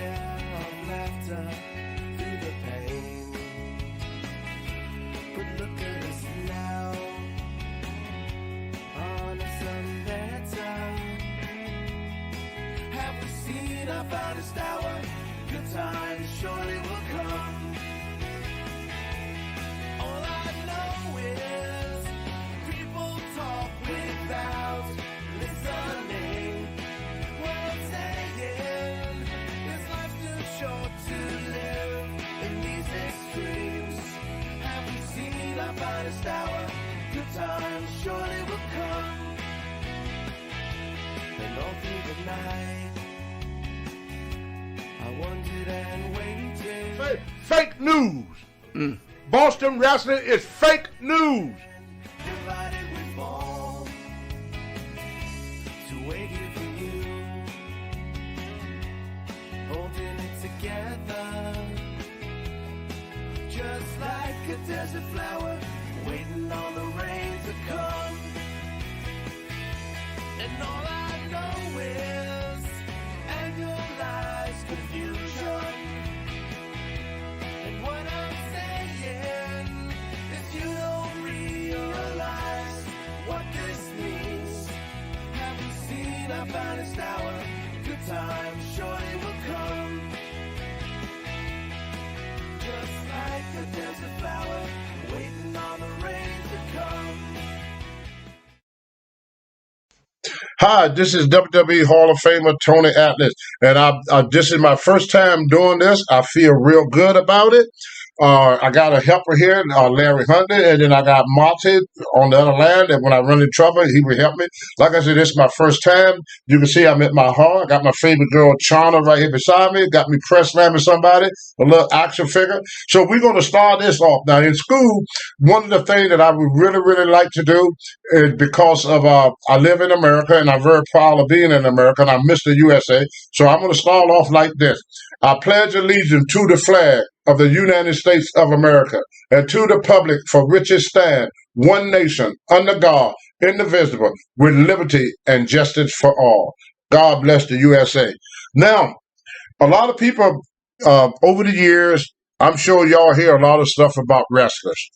smell of laughter through the pain. But look at us now, on a Sunday time. Have we seen our finest hour? Good times surely will come. All I know is people talk without listening. Words saying is life too short to live in these extremes. Have we seen our finest hour? Good times surely will come. And all through the night I wondered and waited. Fake news. Boston wrestling is fake news. Divided we fall to wait here for you, holding it together, just like a desert flower, waiting on the rain to come. And all I know is annualized confusion. And what I'm saying is you don't realize what this means. Have you seen our finest hour? Good times surely will come. Just like a desert flower, waiting on the rain to come. Hi, this is WWE Hall of Famer Tony Atlas, and this is my first time doing this. I feel real good about it. I got a helper here, Larry Hunter, and then I got Monty on the other line, and when I run into trouble, he will help me. Like I said, this is my first time. You can see I'm at my heart. I got my favorite girl, Chana, right here beside me. Got me press slamming somebody, a little action figure. So we're going to start this off. Now, in school, one of the things that I would really, really like to do is because of I live in America, and I'm very proud of being in America, and I miss the USA. So I'm going to start off like this. I pledge allegiance to the flag of the United States of America and to the republic for which it stands, one nation, under God, indivisible, with liberty and justice for all. God bless the USA. Now, a lot of people over the years, I'm sure y'all hear a lot of stuff about wrestlers.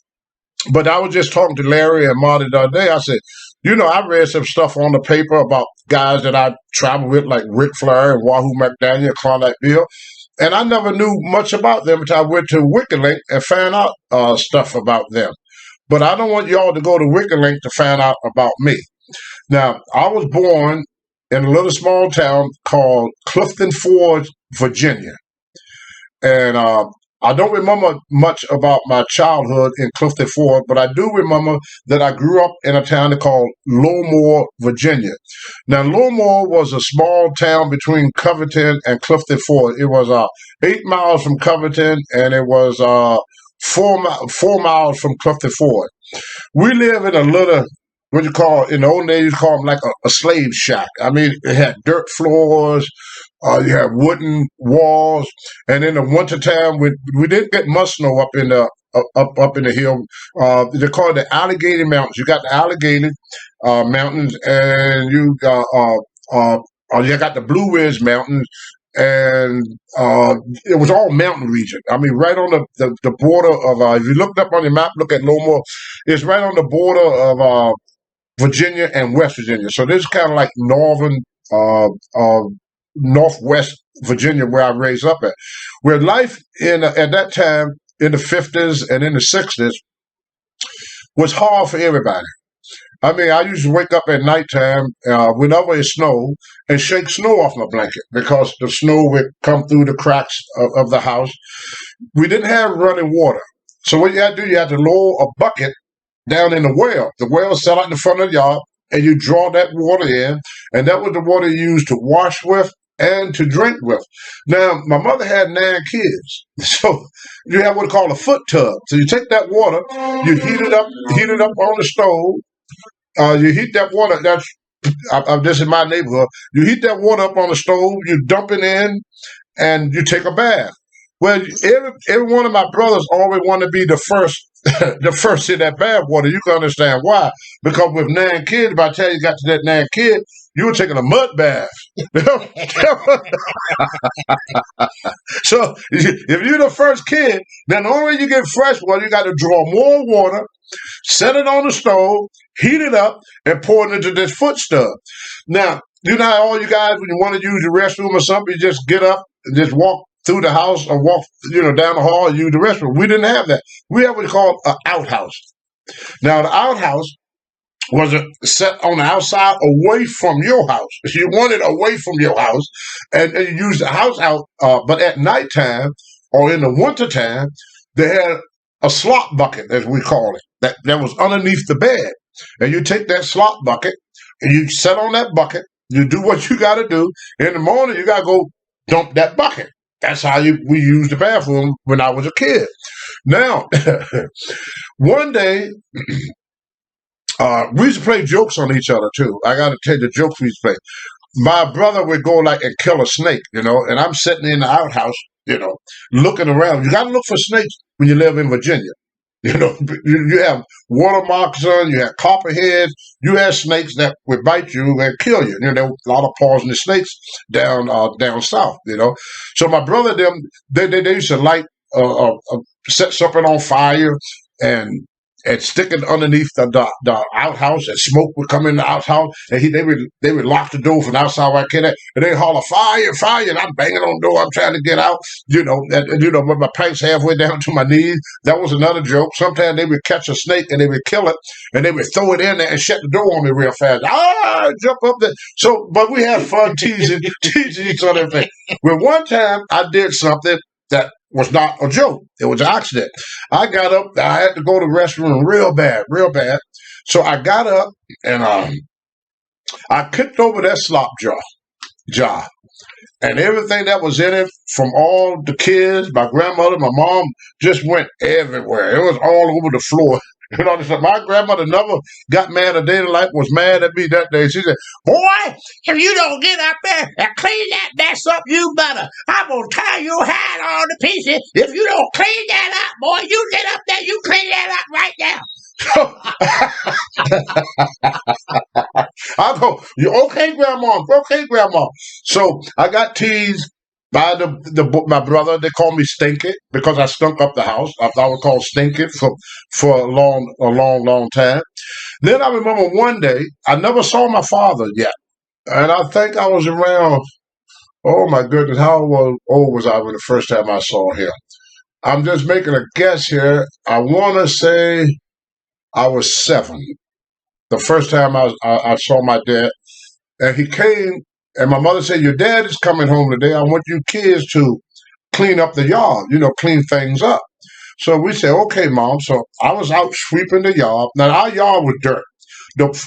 But I was just talking to Larry and Marty the other day. I said, I read some stuff on the paper about guys that I traveled with, like Ric Flair and Wahoo McDaniel, Klondike Bill. And I never knew much about them until I went to WikiLink and found out stuff about them. But I don't want y'all to go to WikiLink to find out about me. Now, I was born in a little small town called Clifton Forge, Virginia. And I don't remember much about my childhood in Clifton Forge, but I do remember that I grew up in a town called Lowmore, Virginia. Now, Lowmore was a small town between Covington and Clifton Forge. It was 8 miles from Covington, and it was 4 miles from Clifton Forge. We live in a little, in the old days, you call them like a slave shack. I mean, it had dirt floors. You had wooden walls, and in the wintertime, we didn't get much snow up in the up in the hill. They call it the Allegheny Mountains. You got the Allegheny Mountains, and you got the Blue Ridge Mountains, and it was all mountain region. I mean, right on the border of. If you looked up on your map, look at Lowmore. It's right on the border of Virginia and West Virginia. So this is kind of like Northwest Virginia, where I raised up at, where life at that time in the 50s and in the 60s was hard for everybody. I mean, I used to wake up at nighttime whenever it snowed and shake snow off my blanket because the snow would come through the cracks of the house. We didn't have running water. So what you had to do, you had to lower a bucket down in the well. The well sat out in the front of the yard, and you draw that water in, and that was the water you used to wash with and to drink with. Now, my mother had 9 kids, so you have what we call a foot tub. So you take that water, you heat it up on the stove. You heat that water. This is my neighborhood. You heat that water up on the stove. You dump it in, and you take a bath. Well, every one of my brothers always wanted to be the first, the first in that bath water. You can understand why. Because with 9 kids, by the time you got to that 9 kids, you were taking a mud bath. So if you're the first kid, then the only way you get fresh water, you got to draw more water, set it on the stove, heat it up, and pour it into this foot stub. Now, you know how all you guys, when you want to use the restroom or something, you just get up and just walk through the house or walk, down the hall and use the restroom. We didn't have that. We have what we call an outhouse. Now, the outhouse was set on the outside away from your house. You want it away from your house, and you use the house out. But at nighttime or in the wintertime, they had a slop bucket, as we call it, that was underneath the bed. And you take that slop bucket and you set on that bucket. You do what you got to do. In the morning, you got to go dump that bucket. That's how we used the bathroom when I was a kid. Now, one day, we used to play jokes on each other, too. I got to tell you the jokes we used to play. My brother would go and kill a snake, and I'm sitting in the outhouse, looking around. You got to look for snakes when you live in Virginia. You have water moccasin, you have copperheads, you have snakes that would bite you and kill you. There were a lot of poisonous snakes down south. So my brother, they used to light, set something on fire and stick it underneath the outhouse, and smoke would come in the outhouse, and they would lock the door from the outside where I came at, and they holler, fire, fire, and I'm banging on the door, I'm trying to get out, with my pants halfway down to my knees. That was another joke. Sometimes they would catch a snake and they would kill it, and they would throw it in there and shut the door on me real fast. Jump up there. So, but we had fun teasing each other. Well, one time I did something that was not a joke. It was an accident. I got up. I had to go to the restroom real bad. So I got up and I kicked over that slop jar. And everything that was in it, from all the kids, my grandmother, my mom, just went everywhere. It was all over the floor. My grandmother never got mad a day in life, was mad at me that day. She said, boy, if you don't get up there and clean that mess up, you better. I'm going to tear your hat all to pieces. If you don't clean that up, boy, you get up there, you clean that up right now. I go, okay, grandma. So I got teased by my brother. They called me Stinky because I stunk up the house. I was called Stinky for a long time. Then I remember one day, I never saw my father yet. And I think I was around, oh my goodness, how old was I when the first time I saw him? I'm just making a guess here. I want to say I was 7. The first time I saw my dad. And he came, and my mother said, your dad is coming home today. I want you kids to clean up the yard, clean things up. So we said, okay, Mom. So I was out sweeping the yard. Now, our yard was dirt.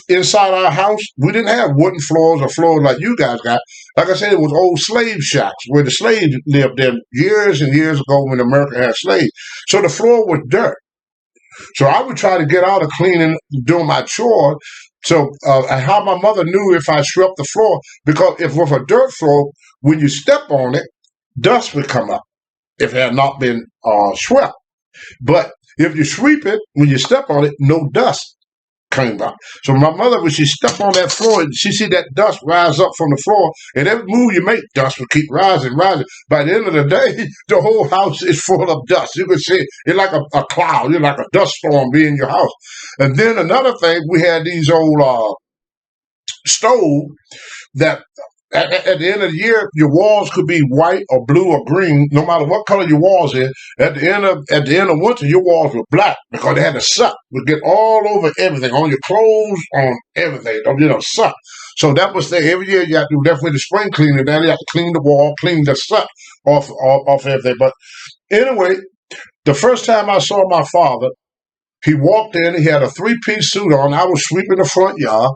Inside our house, we didn't have wooden floors or floors like you guys got. Like I said, it was old slave shacks where the slaves lived in years and years ago when America had slaves. So the floor was dirt. So I would try to get out of cleaning, doing my chore. So how my mother knew if I swept the floor, because if with a dirt floor, when you step on it, dust would come up if it had not been swept. But if you sweep it, when you step on it, no dust came up. So my mother, when she stepped on that floor, she see that dust rise up from the floor, and every move you make, dust will keep rising. By the end of the day, the whole house is full of dust. You can see it's like a cloud, like a dust storm being in your house. And then another thing, we had these old stoves that at the end of the year, your walls could be white or blue or green, no matter what color your walls is. At the end of winter, your walls were black because they had to suck. Would get all over everything, on your clothes, on everything. Suck. So that was the every year you have to do that with the spring cleaning. Then you have to clean the wall, clean the suck off everything. But anyway, the first time I saw my father, he walked in. He had a 3-piece suit on. I was sweeping the front yard.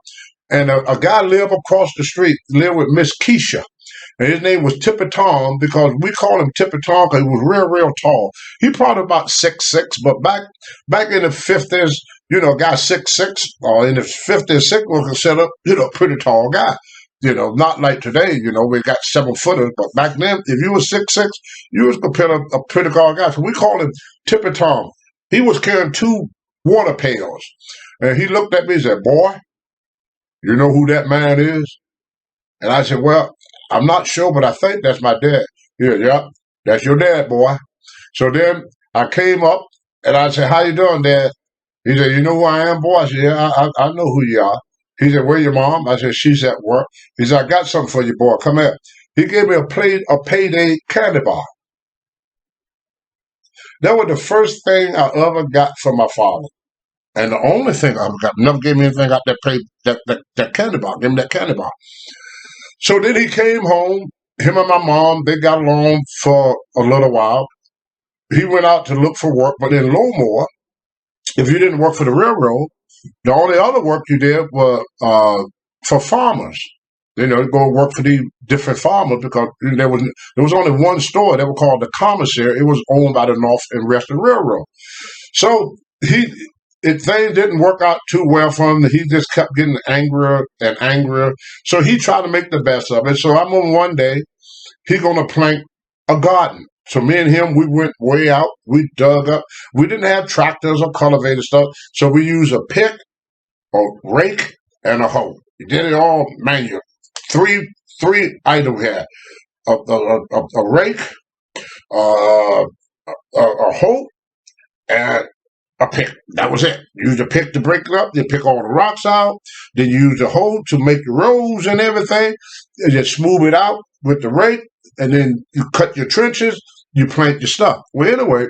And a guy lived across the street, lived with Miss Keisha. And his name was Tippy Tom, because we called him Tippy Tom because he was real tall. He probably about 6'6", but back in the 50s, a guy 6'6", or in the 50s, 6 was considered, a pretty tall guy. Not like today, we got 7-footers, but back then, if you were 6'6", you was considered a pretty tall guy. So we called him Tippy Tom. He was carrying 2 water pails. And he looked at me and said, boy, you know who that man is? And I said, well, I'm not sure, but I think that's my dad. Yeah, that's your dad, boy. So then I came up and I said, how you doing, Dad? He said, you know who I am, boy? I said, yeah, I know who you are. He said, where your mom? I said, she's at work. He said, I got something for you, boy. Come here. He gave me a payday candy bar. That was the first thing I ever got from my father. And the only thing I ever got, never gave me anything out that candy bar. Give me that candy bar. So then he came home. Him and my mom, they got along for a little while. He went out to look for work, but in Lowmore, if you didn't work for the railroad, the only other work you did was for farmers. You know, go work for the different farmers because there was only one store that was called the Commissary. It was owned by the North and Western Railroad. So things didn't work out too well for him. He just kept getting angrier and angrier. So he tried to make the best of it. So I remember one day he gonna plant a garden. So me and him, we went way out. We dug up. We didn't have tractors or cultivator stuff. So we used a pick, a rake, and a hoe. We did it all manual. Three items here: a rake, a hoe, and a pick. That was it. You use the pick to break it up. You pick all the rocks out. Then you use the hoe to make the rows and everything. And you smooth it out with the rake. And then you cut your trenches. You plant your stuff. Well, anyway,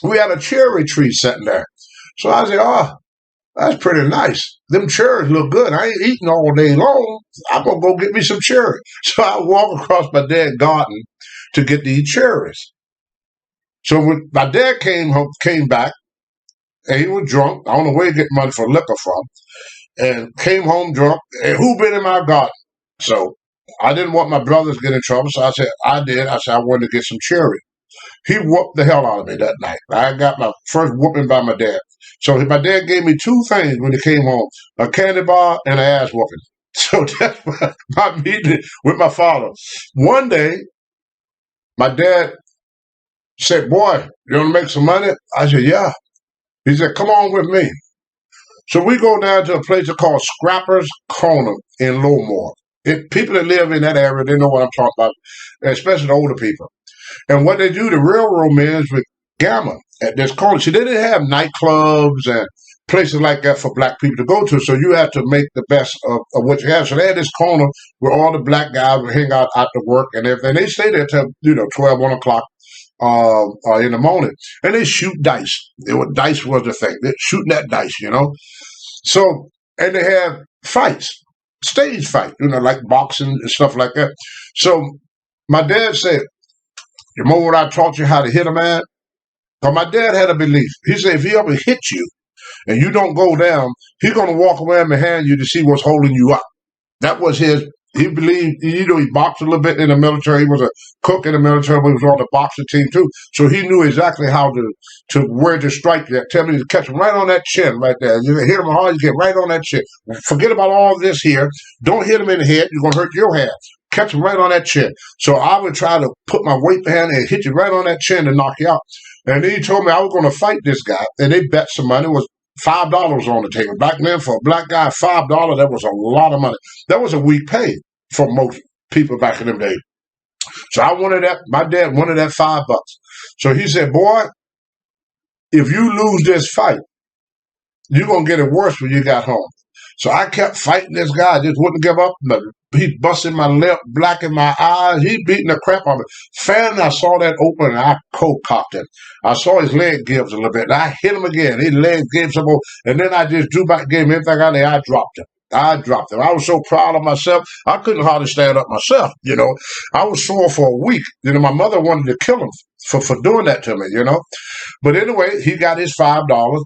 we had a cherry tree sitting there. So I said, oh, that's pretty nice. Them cherries look good. I ain't eating all day long. I'm going to go get me some cherries. So I walk across my dad's garden to get these cherries. So when my dad came back, and he was drunk. I don't know where he get money for liquor from. And came home drunk. And who been in my garden? So I didn't want my brothers to get in trouble. So I said, I did. I said, I wanted to get some cherry. He whooped the hell out of me that night. I got my first whooping by my dad. So my dad gave me two things when he came home, a candy bar and an ass whooping. So that's my meeting with my father. One day, my dad said, boy, you want to make some money? I said, yeah. He said, come on with me. So we go down to a place called Scrapper's Corner in Lowmore. People that live in that area, they know what I'm talking about, especially the older people. And what they do, the railroad men would gamble at this corner. See, they didn't have nightclubs and places like that for black people to go to, so you have to make the best of what you have. So they had this corner where all the black guys would hang out after work and everything. They stay there till 12, 1 o'clock in the morning, and they shoot dice. Dice was the thing. They're shooting that dice, So, and they have fights, stage fight, like boxing and stuff like that. So my dad said, you remember when I taught you how to hit a man? Because my dad had a belief. He said, if he ever hit you and you don't go down, he's going to walk around behind you to see what's holding you up. That was his. He believed, he boxed a little bit in the military. He was a cook in the military, but he was on the boxing team too. So he knew exactly how to where to strike that. Tell me to catch him right on that chin right there. You hit him hard, you get right on that chin. Forget about all this here. Don't hit him in the head. You're going to hurt your head. Catch him right on that chin. So I would try to put my weight behind and hit you right on that chin and knock you out. And then he told me I was going to fight this guy. And they bet some money. It was $5 on the table. Back then, for a black guy, $5, that was a lot of money. That was a week pay for most people back in them days. So I wanted that. My dad wanted that $5. So he said, boy, if you lose this fight, you're going to get it worse when you got home. So I kept fighting this guy. I just wouldn't give up. He busted my lip, blackened my eyes. He beating the crap out of me. Finally, I saw that open, and I cold-cocked him. I saw his leg gives a little bit, and I hit him again. His leg gave some more, and then I just drew back, gave him everything I did. I dropped him. I was so proud of myself, I couldn't hardly stand up myself, I was sore for a week. My mother wanted to kill him for doing that to me, But anyway, he got his $5.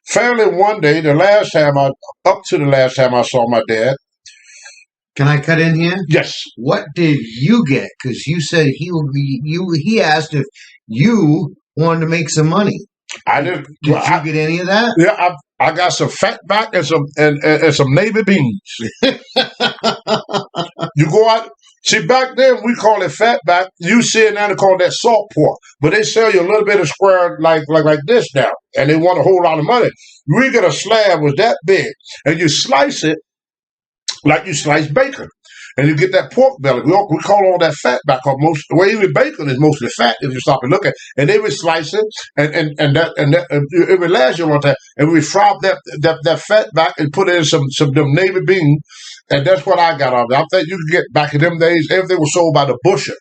Finally, one day, up to the last time I saw my dad. Can I cut in here? Yes. What did you get? Because you said he asked if you wanted to make some money. I didn't. Did you get any of that? Yeah, I got some fat back and some navy beans. You go out. See, back then we call it fat back. You see it now, they call that salt pork. But they sell you a little bit of square like this now, and they want a whole lot of money. We get a slab was that big, and you slice it like you slice bacon. and you get that pork belly. We call all that fat back on even bacon is mostly fat if you stop and look at it. And they would slice it, and it would last you one time. And we fry up that fat back and put it in some them navy beans, and that's what I got off it. I think you could get back in them days, everything was sold by the bushel.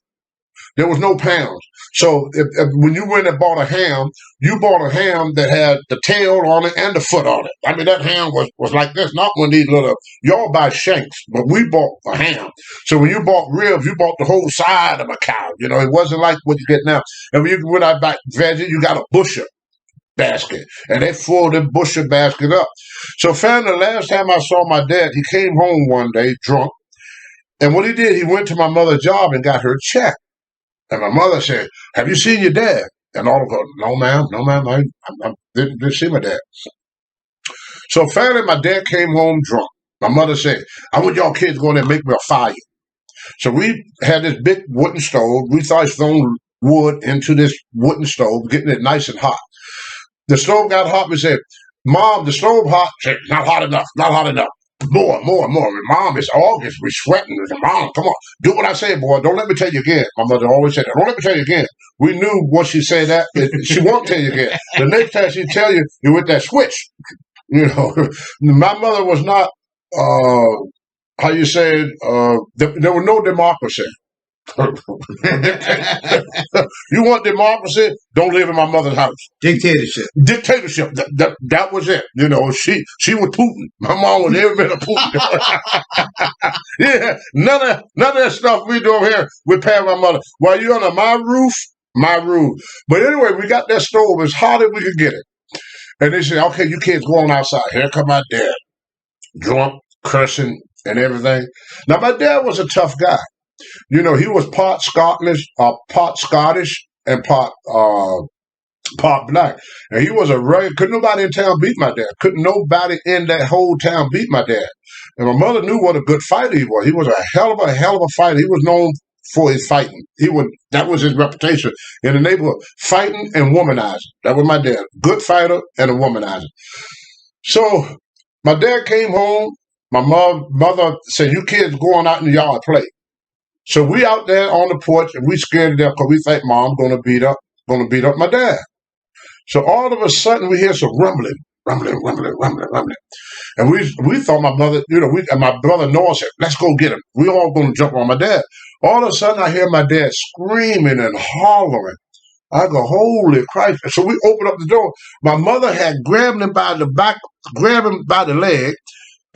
There was no pounds. So if when you went and bought a ham, you bought a ham that had the tail on it and the foot on it. I mean, that ham was like this, not one of these little, y'all buy shanks, but we bought a ham. So when you bought ribs, you bought the whole side of a cow. You know, it wasn't like what you get now. And when you went out back veggie, you got a bushel basket. And they filled the bushel basket up. So finally, the last time I saw my dad, he came home one day drunk. And what he did, he went to my mother's job and got her check. And my mother said, "Have you seen your dad?" And all of them go, "No, ma'am. I didn't see my dad." So finally, my dad came home drunk. My mother said, "I want y'all kids to go in there and make me a fire." So we had this big wooden stove. We started throwing wood into this wooden stove, getting it nice and hot. The stove got hot. We said, "Mom, the stove hot." She said, "Not hot enough, not hot enough. More. Mom, it's August. We're sweating." We said, "Mom, come on. Do what I say, boy. Don't let me tell you again." My mother always said that. "Don't let me tell you again." We knew once she said that, she won't tell you again. The next time she tell you, you're with that switch. You know, my mother was not, how you say it, there was no democracy. You want democracy? Don't live in my mother's house. Dictatorship. That was it. You know, she was Putin. My mom was every bit of Putin. Yeah, none of that stuff we do over here. We pay my mother. While you're under my roof. But anyway, we got that stove as hot as we could get it. And they said, "Okay, you kids go on outside." Here come my dad, drunk, cursing, and everything. Now my dad was a tough guy. You know, he was part Scottish, and part black. And he was couldn't nobody in town beat my dad. Couldn't nobody in that whole town beat my dad. And my mother knew what a good fighter he was. He was a hell of a fighter. He was known for his fighting. That was his reputation in the neighborhood. Fighting and womanizing. That was my dad. Good fighter and a womanizer. So my dad came home. My mother said, "You kids going out in the yard and play." So we out there on the porch, and we scared to death because we think Mom gonna beat up my dad. So all of a sudden we hear some rumbling, and we thought my mother, and my brother Noah said, "Let's go get him. We all gonna jump on my dad." All of a sudden I hear my dad screaming and hollering. I go, "Holy Christ!" So we open up the door. My mother had grabbed him by the back, grabbed him by the leg,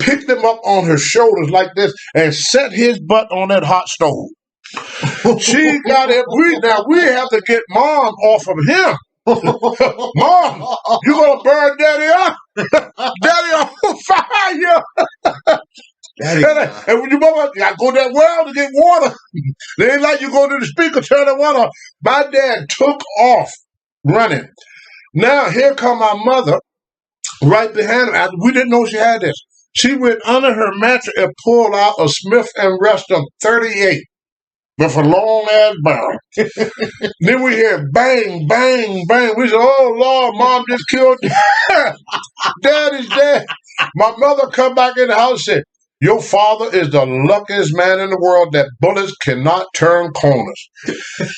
picked him up on her shoulders like this, and set his butt on that hot stove. She got it. We have to get Mom off of him. "Mom, you gonna burn Daddy up? Daddy on fire!" And when your mama, "You gotta go to that well to get water." They ain't like you go to the speaker, turn the water. My dad took off running. Now here come my mother right behind him. We didn't know she had this. She went under her mattress and pulled out a Smith & Wesson 38 with a long-ass barrel. Then we hear bang, bang, bang. We said, "Oh, Lord, Mom just killed Dad. Daddy's dead." My mother come back in the house and said, "Your father is the luckiest man in the world that bullets cannot turn corners."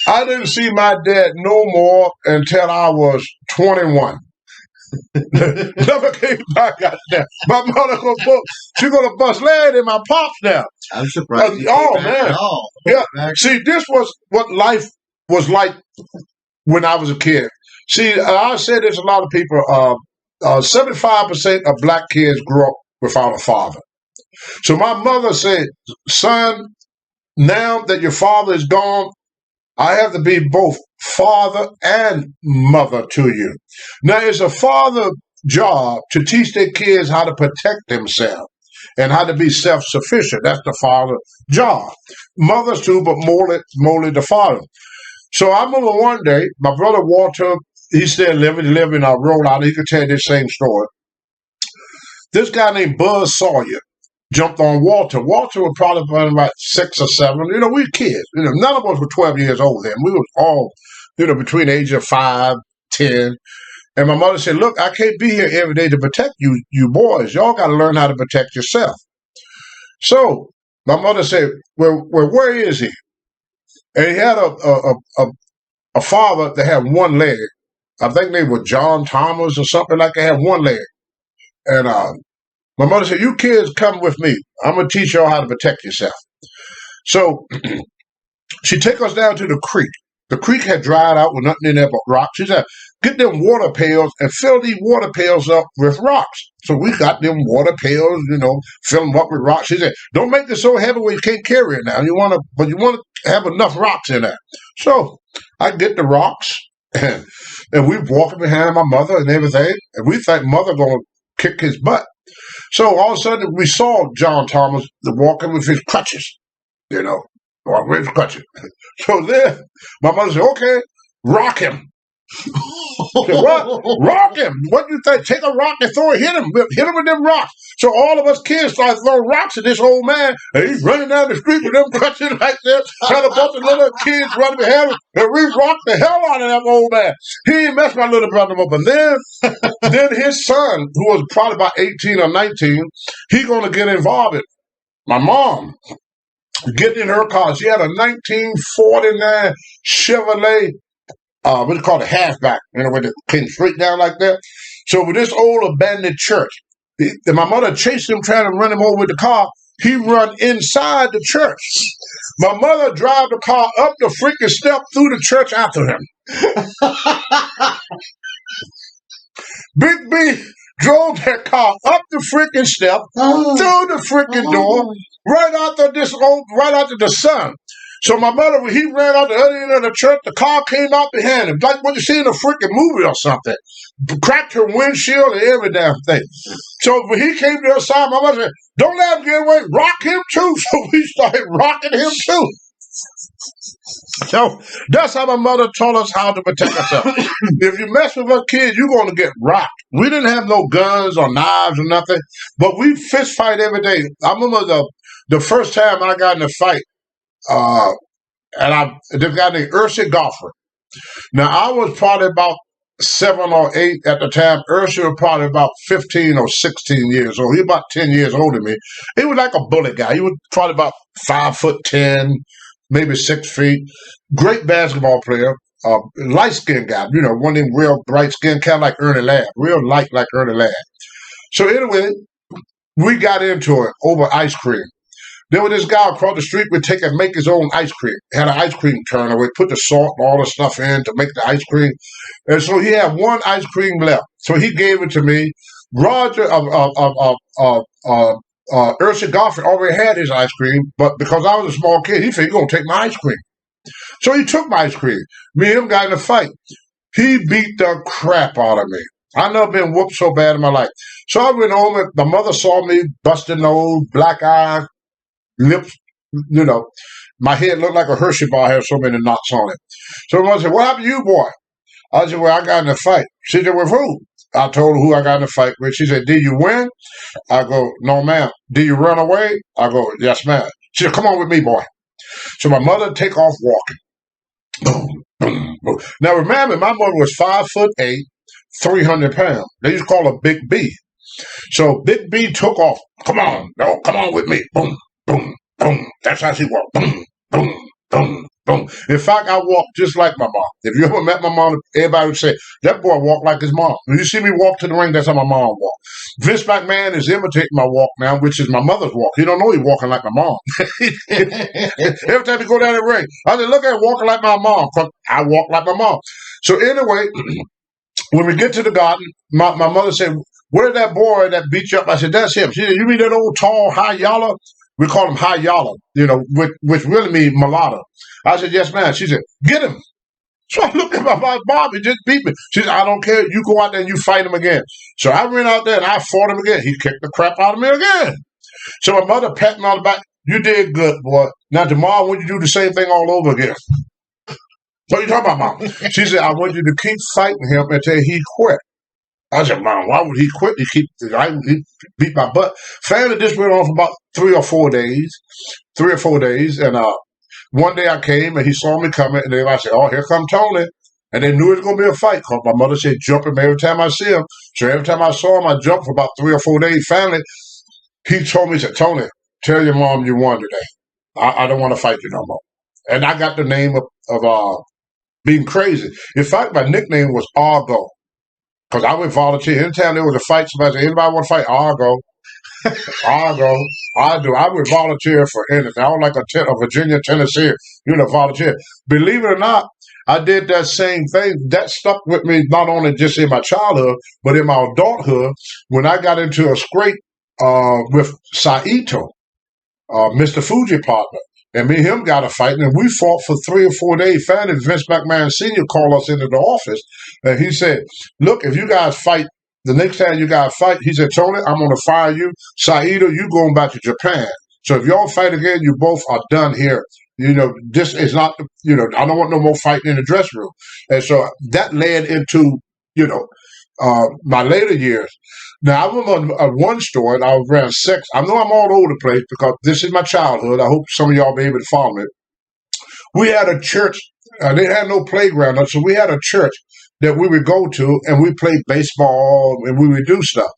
I didn't see my dad no more until I was 21. Never came back out there. My mother gonna bust lead in my pops now. I'm surprised. Man. Yeah. See, this was what life was like when I was a kid. See, I say this, a lot of people, 75% of black kids grew up without a father. So my mother said, "Son, now that your father is gone, I have to be both father and mother to you." Now, it's a father's job to teach their kids how to protect themselves and how to be self-sufficient. That's the father's job. Mothers too, but more the father. So I remember one day, my brother Walter, he's still living in Rhode Island. He could tell this same story. This guy named Buzz Sawyer jumped on Walter. Walter was probably about 6 or 7. We kids. None of us were 12 years old then. We was all, between the age of 5, 10. And my mother said, "Look, I can't be here every day to protect you boys. Y'all got to learn how to protect yourself." So My mother said, well, where is he? And he had a father that had one leg. I think they were John Thomas or something like that, had one leg. And my mother said, you kids come with me. I'm going to teach y'all how to protect yourself. So she took us down to the creek. The creek had dried out with nothing in there but rocks. She said, get them water pails and fill these water pails up with rocks. So we got them water pails, fill them up with rocks. She said, don't make it so heavy where you can't carry it now. But you want to have enough rocks in there. So I get the rocks and we walking behind my mother and everything. And we think mother going to kick his butt. So all of a sudden we saw John Thomas walking with his crutches, walking with his crutches. So then my mother said, okay, rock him. Said, what? Rock him. What do you think? Take a rock and throw it, hit him with them rocks. So all of us kids started throwing rocks at this old man, and he's running down the street with them crutches like this, had a bunch of little kids running behind him, and we rocked the hell out of that old man. He ain't messed my little brother up. And then his son, who was probably about 18 or 19, he gonna get involved in my mom. Getting in her car. She had a 1949 Chevrolet what do you call it, halfback, where it came straight down like that. So with this old abandoned church, my mother chased him, trying to run him over with the car. He run inside the church. My mother drive the car up the freaking step through the church after him. Big B drove that car up the freaking step, through the freaking door, right after the sun. So my mother, when he ran out the other end of the church, the car came out behind him, like what you see in a freaking movie or something. Cracked her windshield and every damn thing. So when he came to her side, my mother said, don't let him get away, rock him too. So we started rocking him too. So that's how my mother taught us how to protect ourselves. If you mess with us kids, you're going to get rocked. We didn't have no guns or knives or nothing, but we fist fight every day. I remember the first time I got in a fight, this guy named Ursi Goffard. Now, I was probably about 7 or 8 at the time. Ursi was probably about 15 or 16 years old. He was about 10 years older than me. He was like a bully guy. He was probably about 5'10", maybe 6 feet. Great basketball player. Light-skinned guy. One of them real bright-skinned, kind of like Ernie Ladd. Real light like Ernie Ladd. So anyway, we got into it over ice cream. There was this guy across the street would take and make his own ice cream. Had an ice cream turner. We'd put the salt and all the stuff in to make the ice cream. And so he had one ice cream left. So he gave it to me. Roger Ursi Goffard already had his ice cream, but because I was a small kid, he said, you're going to take my ice cream. So he took my ice cream. Me and him got in a fight. He beat the crap out of me. I've never been whooped so bad in my life. So I went home and my mother saw me, busted nose, black eye, lips, my head looked like a Hershey bar, had so many knots on it. So my mother said, what happened to you, boy? I said, well, I got in a fight. She said, with who? I told her who I got in a fight with. She said, did you win? I go, no, ma'am. Did you run away? I go, yes, ma'am. She said, come on with me, boy. So my mother take off walking. Boom, boom, boom. Now remember, my mother was 5'8", 300 pounds. They used to call her Big B. So Big B took off. Come on, no, come on with me. Boom, boom, boom. That's how she walked. Boom, boom, boom, boom. In fact, I walk just like my mom. If you ever met my mom, everybody would say, that boy walked like his mom. When you see me walk to the ring, that's how my mom walked. Vince McMahon is imitating my walk now, which is my mother's walk. He don't know he's walking like my mom. Every time he go down the ring, I said, look at him walking like my mom, because I walk like my mom. So anyway, when we get to the garden, my mother said, where's that boy that beat you up? I said, that's him. She said, you mean that old tall high yaller? We call him high yaller, which really means mulatto. I said, yes, ma'am. She said, get him. So I looked at my mom, he just beat me. She said, I don't care. You go out there and you fight him again. So I ran out there and I fought him again. He kicked the crap out of me again. So my mother patted me on the back. You did good, boy. Now tomorrow, when you do the same thing all over again. What are you talking about, Mom? She said, I want you to keep fighting him until he quit. I said, Mom, why would he quit? He beat my butt. Finally, this went on for about 3 or 4 days. And one day I came and he saw me coming, and everybody said, oh, here come Tony. And they knew it was going to be a fight because my mother said, jump him every time I see him. So every time I saw him, I jumped for about 3 or 4 days. Finally, he told me, he said, Tony, tell your mom you won today. I don't want to fight you no more. And I got the name of being crazy. In fact, my nickname was Argo because I would volunteer. Anytime there was a fight, somebody said, anybody want to fight? Argo. Argo. I do. I would volunteer for anything. I was like a Virginia, Tennessee, volunteer. Believe it or not, I did that same thing. That stuck with me not only just in my childhood, but in my adulthood when I got into a scrape with Saito, Mr. Fuji partner. And me and him got a fight, and we fought for 3 or 4 days. Finally, Vince McMahon Sr. called us into the office, and he said, look, if you guys fight, the next time you guys fight, he said, Tony, I'm going to fire you. Saito, you going back to Japan. So if y'all fight again, you both are done here. This is not, I don't want no more fighting in the dressing room. And so that led into, my later years. Now, I remember one story, and I was around 6. I know I'm all over the place because this is my childhood. I hope some of y'all be able to follow me. We had a church. They had no playground, so we had a church that we would go to, and we played baseball, and we would do stuff.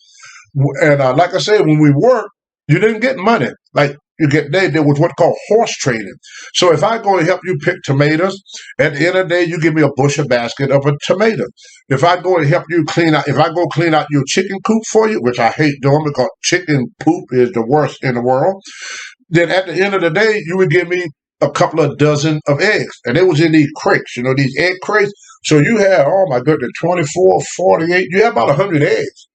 And like I said, when we worked, you didn't get money. Like, there was what called horse trading. So if I go and help you pick tomatoes, at the end of the day, you give me a bushel basket of a tomato. If I go and help you clean out your chicken coop for you, which I hate doing because chicken poop is the worst in the world, then at the end of the day, you would give me a couple of dozen of eggs. And it was in these crates, these egg crates. So you had, oh my goodness, 24, 48, you had about 100 eggs.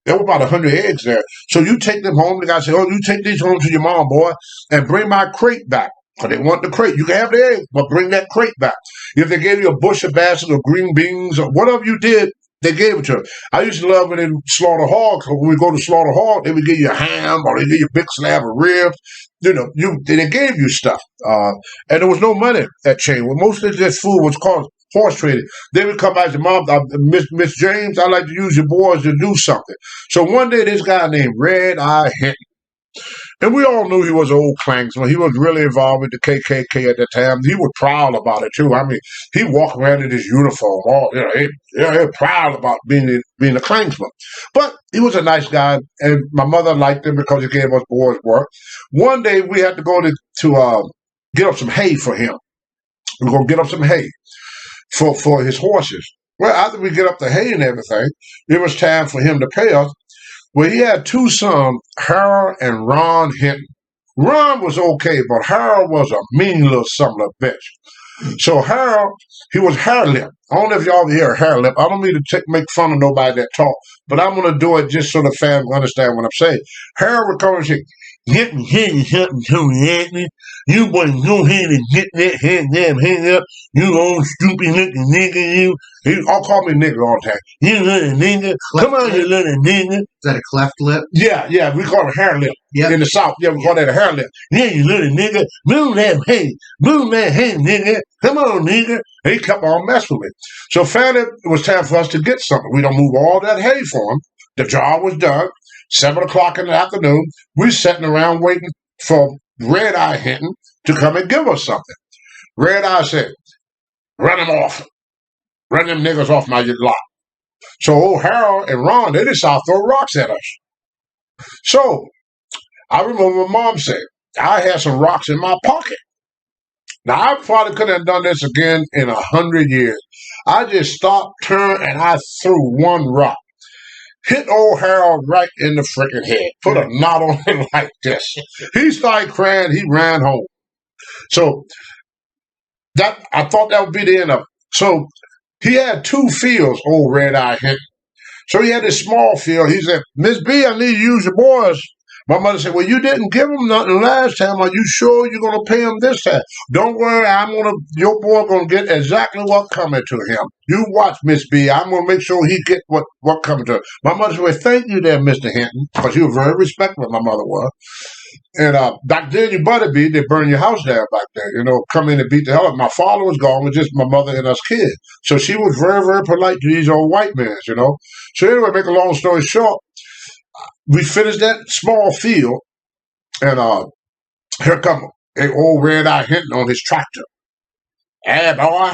There were about 100 eggs there. So you take them home. The guy said, oh, you take these home to your mom, boy, and bring my crate back. Because they want the crate. You can have the eggs, but bring that crate back. If they gave you a bushel basket of green beans or whatever you did, they gave it to them. I used to love when they slaughter hogs. When we go to slaughter hog, they would give you a ham or they give you a big slab of ribs. They gave you stuff. And there was no money at chain. Well, most of this food was called horse trading. They would come back to mom, Miss James, I'd like to use your boys to do something. So one day, this guy named Red Eye Hinton, and we all knew he was an old Klansman. He was really involved with the KKK at the time. He was proud about it, too. I mean, he walked around in his uniform. He was proud about being a Klansman. But he was a nice guy, and my mother liked him because he gave us boys work. One day, we had to go to get up some hay for him. We were going to get up some hay for his horses. Well, after we get up the hay and everything, it was time for him to pay us. Well, he had 2 sons, Harold and Ron Hinton. Ron was okay, but Harold was a mean little son of a bitch. So Harold, he was hair lip. I don't know if y'all hear hair lip. I don't mean to make fun of nobody that talk, but I'm going to do it just so the fans understand what I'm saying. Harold would come and say, Hinton, you boys go ahead and get that hand up. You old stupid looking nigga, you. He all call me nigga all the time. You little nigga. Come on, you little nigga. Is that a cleft lip? Yeah. We call it hair lip. Yep. In the South, we call that a hair lip. Yeah, you little nigga. Move that hay, nigga. Come on, nigga. He kept on messing with me. So finally, it was time for us to get something. We don't move all that hay for him. The job was done. 7 o'clock in the afternoon, we're sitting around waiting for Red Eye Hinton to come and give us something. Red Eye said, run them off. Run them niggas off my lot. So old Harold and Ron, they decided to throw rocks at us. So I remember my mom said, I had some rocks in my pocket. Now, I probably couldn't have done this again in 100 years. I just stopped, turned, and I threw one rock. Hit old Harold right in the freaking head. Put a knot on him like this. He started crying. He ran home. So I thought that would be the end of it. So he had 2 fields, old Red Eye Hinton. So he had this small field. He said, Miss B, I need you to use your boys. My mother said, well, you didn't give him nothing last time. Are you sure you're going to pay him this time? Don't worry, your boy going to get exactly what coming to him. You watch, Miss B. I'm going to make sure he get what coming to him. My mother said, well, thank you there, Mr. Hinton, because he was very respectful, my mother was. And back then, you better be, they burn your house down back there, come in and beat the hell up. My father was gone, it was just my mother and us kids. So she was very, very polite to these old white men, So anyway, make a long story short, we finished that small field, and here come an old Red Eye Hinton on his tractor. Hey, boy,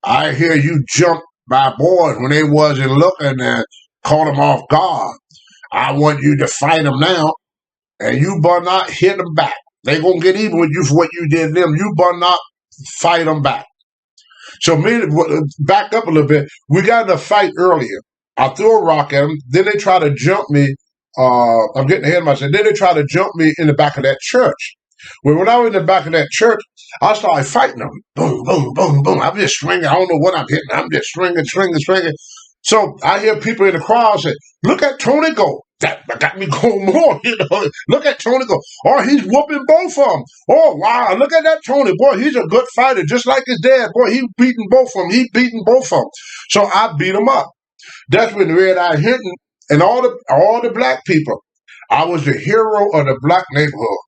I hear you jump my boys when they wasn't looking and caught them off guard. I want you to fight them now. and you better not hit them back. They gonna get even with you for what you did to them. You better not fight them back. So back up a little bit. We got in a fight earlier. I threw a rock at them. Then they try to jump me. I'm getting ahead of myself. Then they try to jump me in the back of that church. Well, when I was in the back of that church, I started fighting them. Boom, boom, boom, boom. I'm just swinging. I don't know what I'm hitting. I'm just swinging. So I hear people in the crowd say, "Look at Tony go." That got me going more. Look at Tony go. Oh, he's whooping both of them. Oh, wow. Look at that Tony. Boy, he's a good fighter, just like his dad. Boy, he's beating both of them. So I beat him up. That's when Red Eye Hinton and all the black people, I was the hero of the black neighborhood.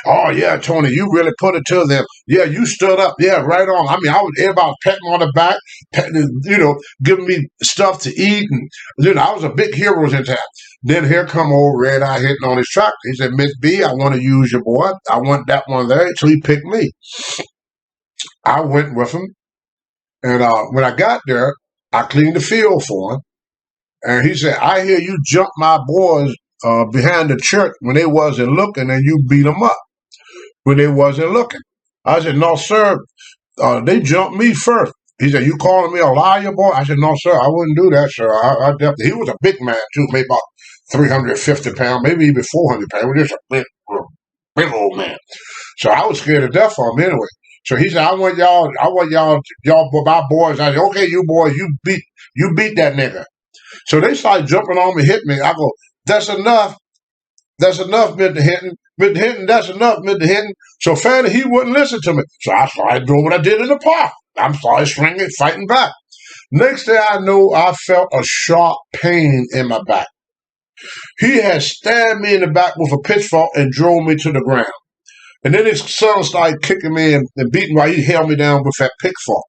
Oh, yeah, Tony, you really put it to them. Yeah, you stood up. Yeah, right on. I mean, everybody patting me on the back, giving me stuff to eat. And, I was a big hero in town. Then here come old Red Eye Hinton on his tractor. He said, Miss B, I want to use your boy. I want that one there. So he picked me. I went with him. And when I got there, I cleaned the field for him. And he said, I hear you jump my boys behind the church when they wasn't looking, and you beat them up when they wasn't looking. I said, no, sir, they jumped me first. He said, you calling me a liar, boy? I said, no, sir, I wouldn't do that, sir. I definitely. He was a big man, too, maybe about 350 pounds, maybe even 400 pounds. He was just a big old man. So I was scared to death of him anyway. So he said, I want y'all, my boys. I said, okay, you boys, you beat that nigga. So they started jumping on me, hitting me. I go, that's enough. That's enough, Mr. Hinton. Mr. Hinton, that's enough, Mr. Hinton. So finally, he wouldn't listen to me. So I started doing what I did in the park. I started swinging, fighting back. Next thing I know, I felt a sharp pain in my back. He had stabbed me in the back with a pitchfork and drove me to the ground. And then his son started kicking me and beating me while he held me down with that pitchfork.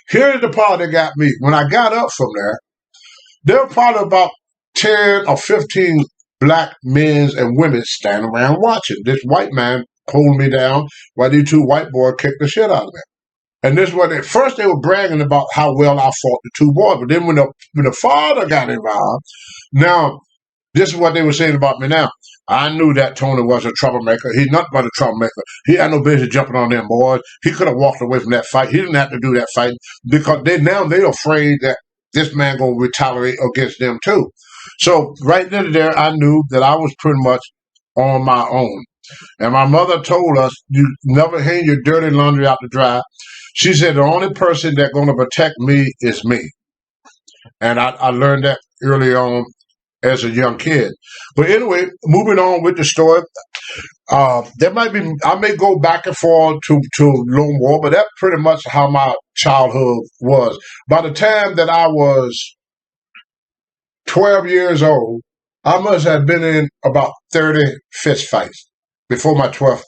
Here's the part that got me. When I got up from there were probably about 10 or 15 black men and women standing around watching. This white man pulled me down while these two white boys kicked the shit out of me. And this was at first they were bragging about how well I fought the two boys, but then when the father got involved, now this is what they were saying about me now. I knew that Tony was a troublemaker. He's nothing but a troublemaker. He had no business jumping on them boys. He could have walked away from that fight. He didn't have to do that fight because they're afraid that this man gonna retaliate against them too. So right then and there, I knew that I was pretty much on my own. And my mother told us, you never hang your dirty laundry out to dry. She said the only person that's gonna protect me is me. And I learned that early on as a young kid. But anyway, moving on with the story. I may go back and forth to Lone War, but that's pretty much how my childhood was. By the time that I was 12 years old, I must have been in about 30 fist fights before my 12th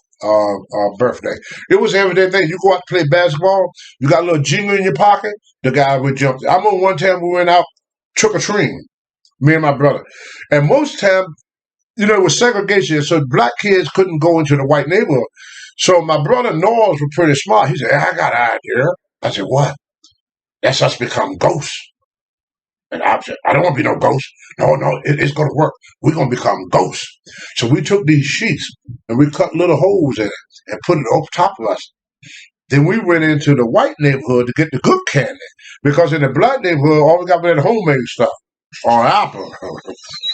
birthday. It was everyday thing. You go out to play basketball, you got a little jingle in your pocket, the guy would jump. I remember one time we went out trick-or-treating, me and my brother. And most time, it was segregation, so black kids couldn't go into the white neighborhood. So my brother Noels was pretty smart. He said, hey, I got an idea. I said, what? That's us become ghosts. And I said, I don't want to be no ghost. No, it's going to work. We're going to become ghosts. So we took these sheets and we cut little holes in it and put it over top of us. Then we went into the white neighborhood to get the good candy. Because in the black neighborhood, all we got was that homemade stuff. Or apple.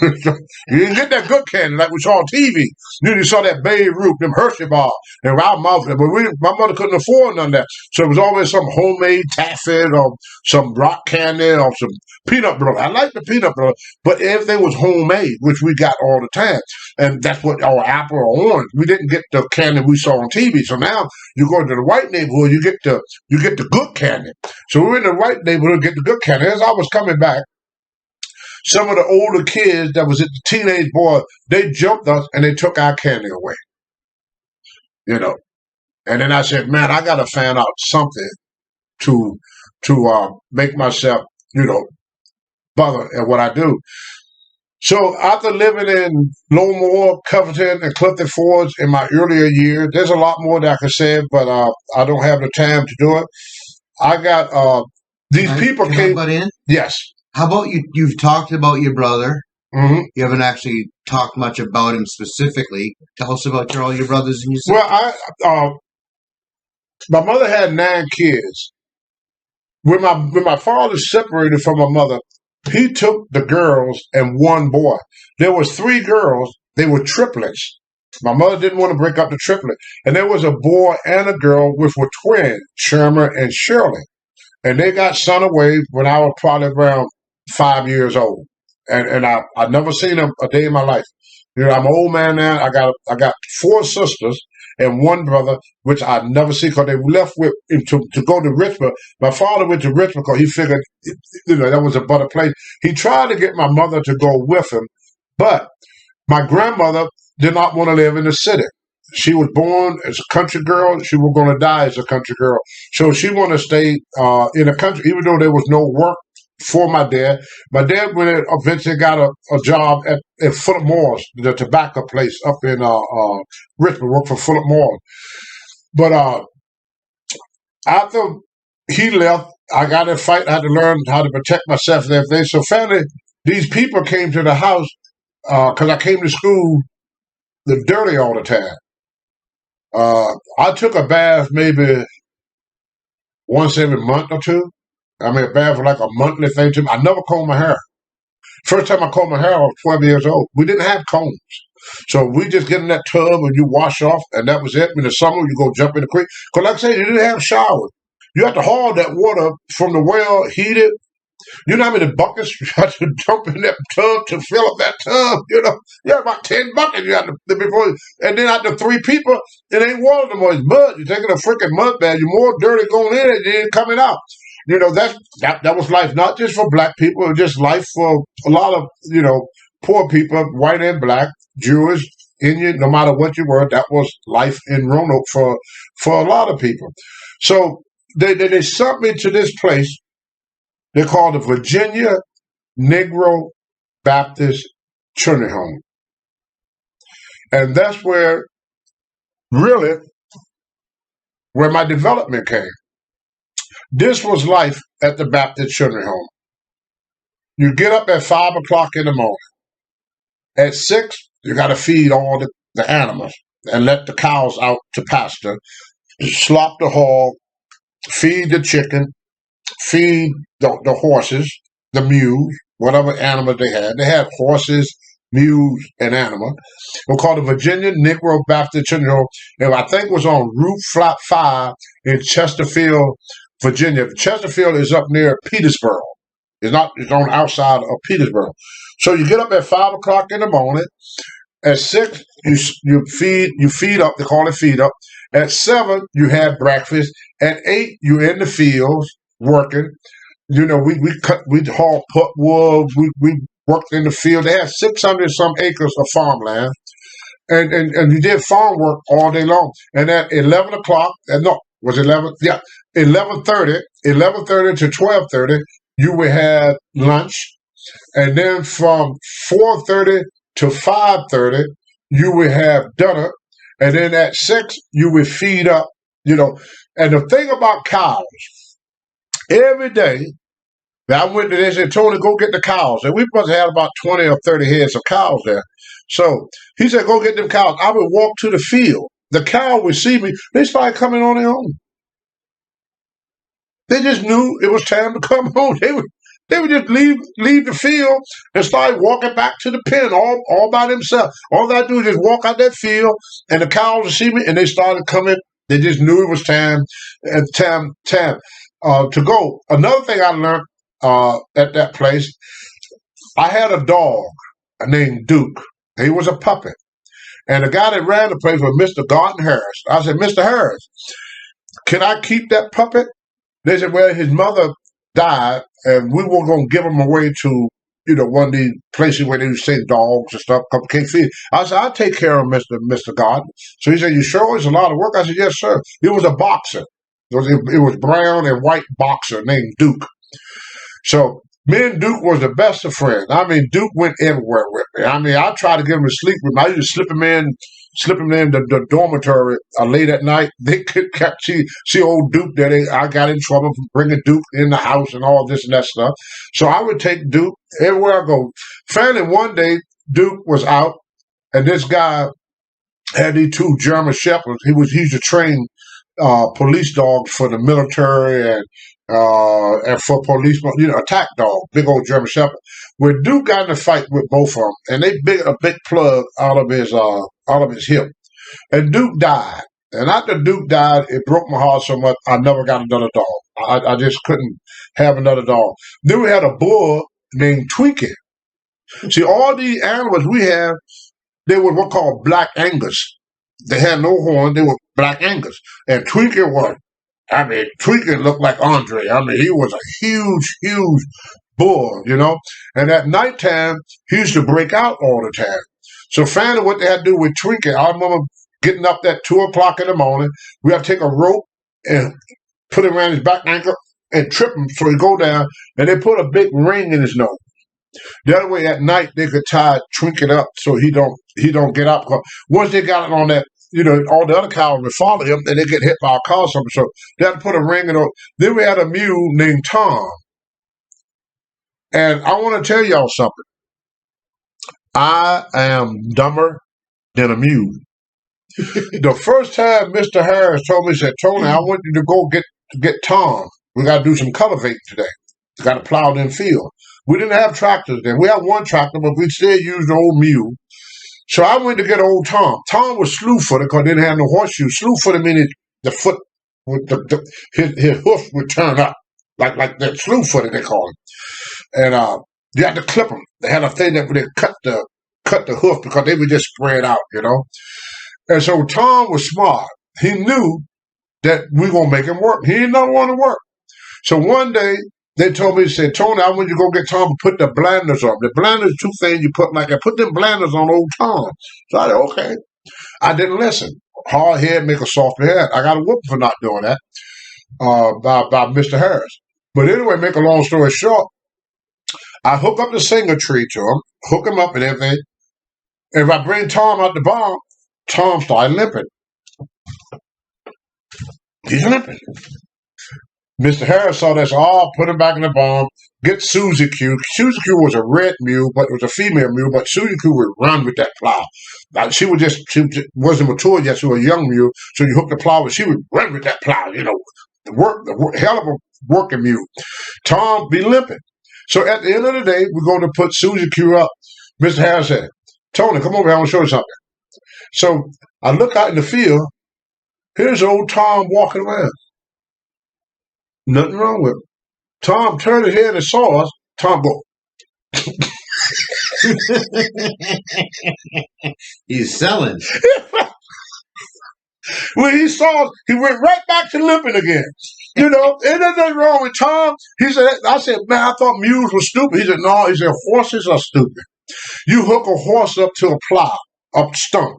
You didn't get that good candy like we saw on TV. You saw that Babe Ruth, them Hershey bars, and our mouth. But my mother couldn't afford none of that. So it was always some homemade taffy or some rock candy or some peanut butter. I like the peanut butter, but everything was homemade, which we got all the time. And that's what, or apple or orange. We didn't get the candy we saw on TV. So now you go into the white neighborhood, you get the good candy. So we were in the white neighborhood to get the good candy. As I was coming back, some of the older kids that was at the teenage boy, they jumped us and they took our candy away. And then I said, man, I got to find out something to make myself, bother at what I do. So after living in Lone Moore, Covington, and Clifton Forge in my earlier years, there's a lot more that I could say, but I don't have the time to do it. I got these people came. Can I butt in? Yes. How about you? You've talked about your brother. hmm You haven't actually talked much about him specifically. Tell us about all your brothers and your sisters. Well, my mother had 9 kids. When my father separated from my mother, he took the girls and one boy. There was 3 girls. They were triplets. My mother didn't want to break up the triplet, and there was a boy and a girl which were twins, Sherman and Shirley. And they got sent away when I was probably around 5 years old, and I never seen them a day in my life. You know, I'm an old man now. I got 4 sisters and one brother, which I never see because they left with to go to Richmond. My father went to Richmond because he figured, you know, that was a better place. He tried to get my mother to go with him, but my grandmother did not want to live in the city. She was born as a country girl. She was going to die as a country girl. So she wanted to stay in the country, even though there was no work for my dad. My dad eventually got a job at Philip Morris, the tobacco place up in Richmond, worked for Philip Morris. But after he left, I got in a fight. I had to learn how to protect myself and everything. So finally, these people came to the house because I came to school dirty all the time. I took a bath maybe once every month or two. I mean, a bath was like a monthly thing to me. I never combed my hair. First time I combed my hair, I was 12 years old. We didn't have combs. So we just get in that tub and you wash off, and that was it. In the summer, you go jump in the creek. Because like I said, you didn't have showers. You have to haul that water from the well, heat it. You know how many buckets you have to dump in that tub to fill up that tub? You know, you have about 10 buckets you have to before, and then after 3 people, it ain't water no more. It's mud. You're taking a freaking mud bath. You're more dirty going in than you coming out. You know, that was life, not just for black people, it was just life for a lot of, you know, poor people, white and black, Jewish, Indian, no matter what you were, that was life in Roanoke for a lot of people. So they sent me to this place. They called the Virginia Negro Baptist Children's Home. And that's where my development came. This was life at the Baptist Children's Home. You get up at 5 o'clock in the morning. At 6, you got to feed all the animals and let the cows out to pasture, slop the hog, feed the chicken, feed the horses, the mules, whatever animals they had. They had horses, mules, and animals. It was called the Virginia Negro Baptist Children's Home, and I think it was on Route Flat 5 in Chesterfield, Virginia. Chesterfield is up near Petersburg. It's on the outside of Petersburg. So you get up at 5 o'clock in the morning. At 6, you feed up. They call it feed up. At 7, you have breakfast. At 8, you're in the fields working. You know, we haul putwood. We worked in the field. They had 600 some acres of farmland, and you did farm work all day long. And at 11 o'clock, was it 11? Yeah, 11:30 to 12:30, you would have lunch, and then from 4:30 to 5:30, you would have dinner, and then at 6, you would feed up. You know, and the thing about cows, every day. I went to this and told him, go get the cows. And we must have had about 20 or 30 heads of cows there. So he said, go get them cows. I would walk to the field. The cow would see me. They started coming on their own. They just knew it was time to come home. They would just leave the field and start walking back to the pen all by themselves. All I do is just walk out that field, and the cows would see me, and they started coming. They just knew it was time to go. Another thing I learned at that place, I had a dog named Duke. He was a puppet. And the guy that ran the place was Mr. Garden Harris. I said, Mr. Harris, can I keep that puppet? They said, well, his mother died, and we were going to give him away to, you know, one of these places where they would send dogs and stuff, because can't feed. I said, I'll take care of Mr. Garden. So he said, you sure it's a lot of work? I said, yes, sir. He was a boxer. It was brown and white boxer named Duke. So me and Duke was the best of friends. I mean, Duke went everywhere with me. I mean, I tried to get him to sleep with me. I used to slip him in slip him in the dormitory late at night. They could see old Duke there. I got in trouble for bringing Duke in the house and all this and that stuff. So I would take Duke everywhere I go. Finally, one day, Duke was out, and this guy had these two German shepherds. He's a trained police dog for the military and for police, attack dog, big old German shepherd. Where Duke got in a fight with both of them, and they bit a big plug out of his hip, and Duke died. And after Duke died, it broke my heart so much. I never got another dog. I just couldn't have another dog. Then we had a bull named Twinkie. See, all these animals we have, they were what called Black Angus. They had no horn. They were Black Angus. And Twinkie looked like Andre. He was a huge, huge bull, And at nighttime, he used to break out all the time. So finally, what they had to do with Twinkie, I remember getting up at 2 o'clock in the morning. We had to take a rope and put it around his back ankle and trip him so he go down. And they put a big ring in his nose. The other way, at night they could tie Twinkie up so he don't get up. Because once they got it on that, all the other cows would follow him and they get hit by a car or something. So they had to put a ring in it. Then we had a mule named Tom. And I want to tell y'all something. I am dumber than a mule. The first time Mr. Harris told me, he said, Tony, I want you to go get Tom. We got to do some cultivating today. We got to plow them field. We didn't have tractors then. We had one tractor, but we still used the old mule. So I went to get old Tom. Tom was slew-footed because they didn't have no horseshoes. Slew-footed meaning the foot, his hoof would turn up. Like that slew-footed, they call it. And you had to clip them. They had a thing that would cut the hoof because they would just spread out, And so Tom was smart. He knew that we were going to make him work. He didn't want to work. So one day, they told me, said, Tony, I want you to go get Tom and put the blinders on. The blinders, two things you put like that. Put them blinders on old Tom. So I said, okay. I didn't listen. Hard head make a softer head. I got a whooping for not doing that by Mr. Harris. But anyway, make a long story short, I hook up the singer tree to him, hook him up and everything. And if I bring Tom out the barn, Tom started limping. He's limping. Mr. Harris saw this, put him back in the barn, get Susie Q. Susie Q was a red mule, but it was a female mule, but Susie Q would run with that plow. She wasn't mature yet, she was a young mule, so you hook the plow, and she would run with that plow, the hell of a working mule. Tom be limping. So at the end of the day, we're going to put Susie Q up. Mr. Harris said, Tony, come over here, I want to show you something. So I look out in the field, here's old Tom walking around. Nothing wrong with him. Tom turned his head and saw us. Tom go. He's selling. When he saw us, he went right back to limping again. Ain't nothing wrong with Tom. I said, man, I thought mules were stupid. He said, no. He said, horses are stupid. You hook a horse up to a plow, up stump.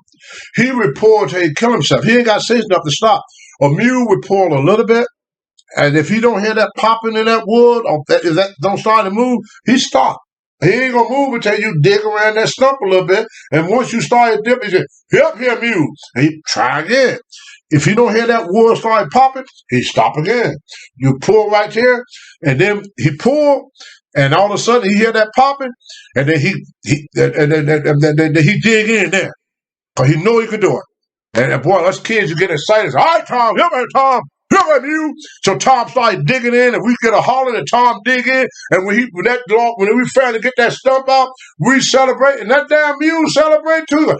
He would pull till he kill himself. He ain't got sense enough to stop. A mule would pull a little bit, and if he don't hear that popping in that wood, or if that don't start to move, he stop. He ain't gonna move until you dig around that stump a little bit. And once you start to dip, he said, "Help here, mule." And he try again. If you don't hear that wood start popping, he stop again. You pull right there, and then he pull, and all of a sudden he hear that popping, and then he dig in there, cause he know he could do it. And boy, us kids, you get excited. All right, Tom, help me, Tom. Help you. So Tom started digging in, and we get a holler, and Tom dig in, and when we finally get that stump out, we celebrate, and that damn mule celebrate too.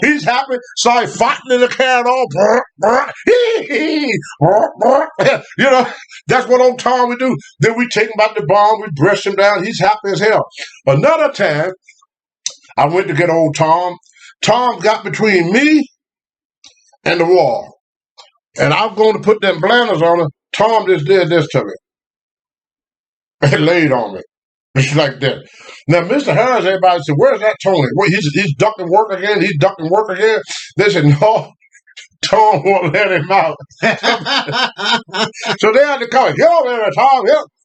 He's happy. Started fighting in the can all. That's what old Tom would do. Then we take him out the barn, we brush him down. He's happy as hell. Another time, I went to get old Tom. Tom got between me and the wall. And I'm going to put them blinders on her. Tom just did this to me. And laid on me. It's like that. Now, Mr. Harris, everybody said, where's that Tony? Wait, he's ducking work again? He's ducking work again? They said, no, Tom won't let him out. So they had to call, get over there, Tom.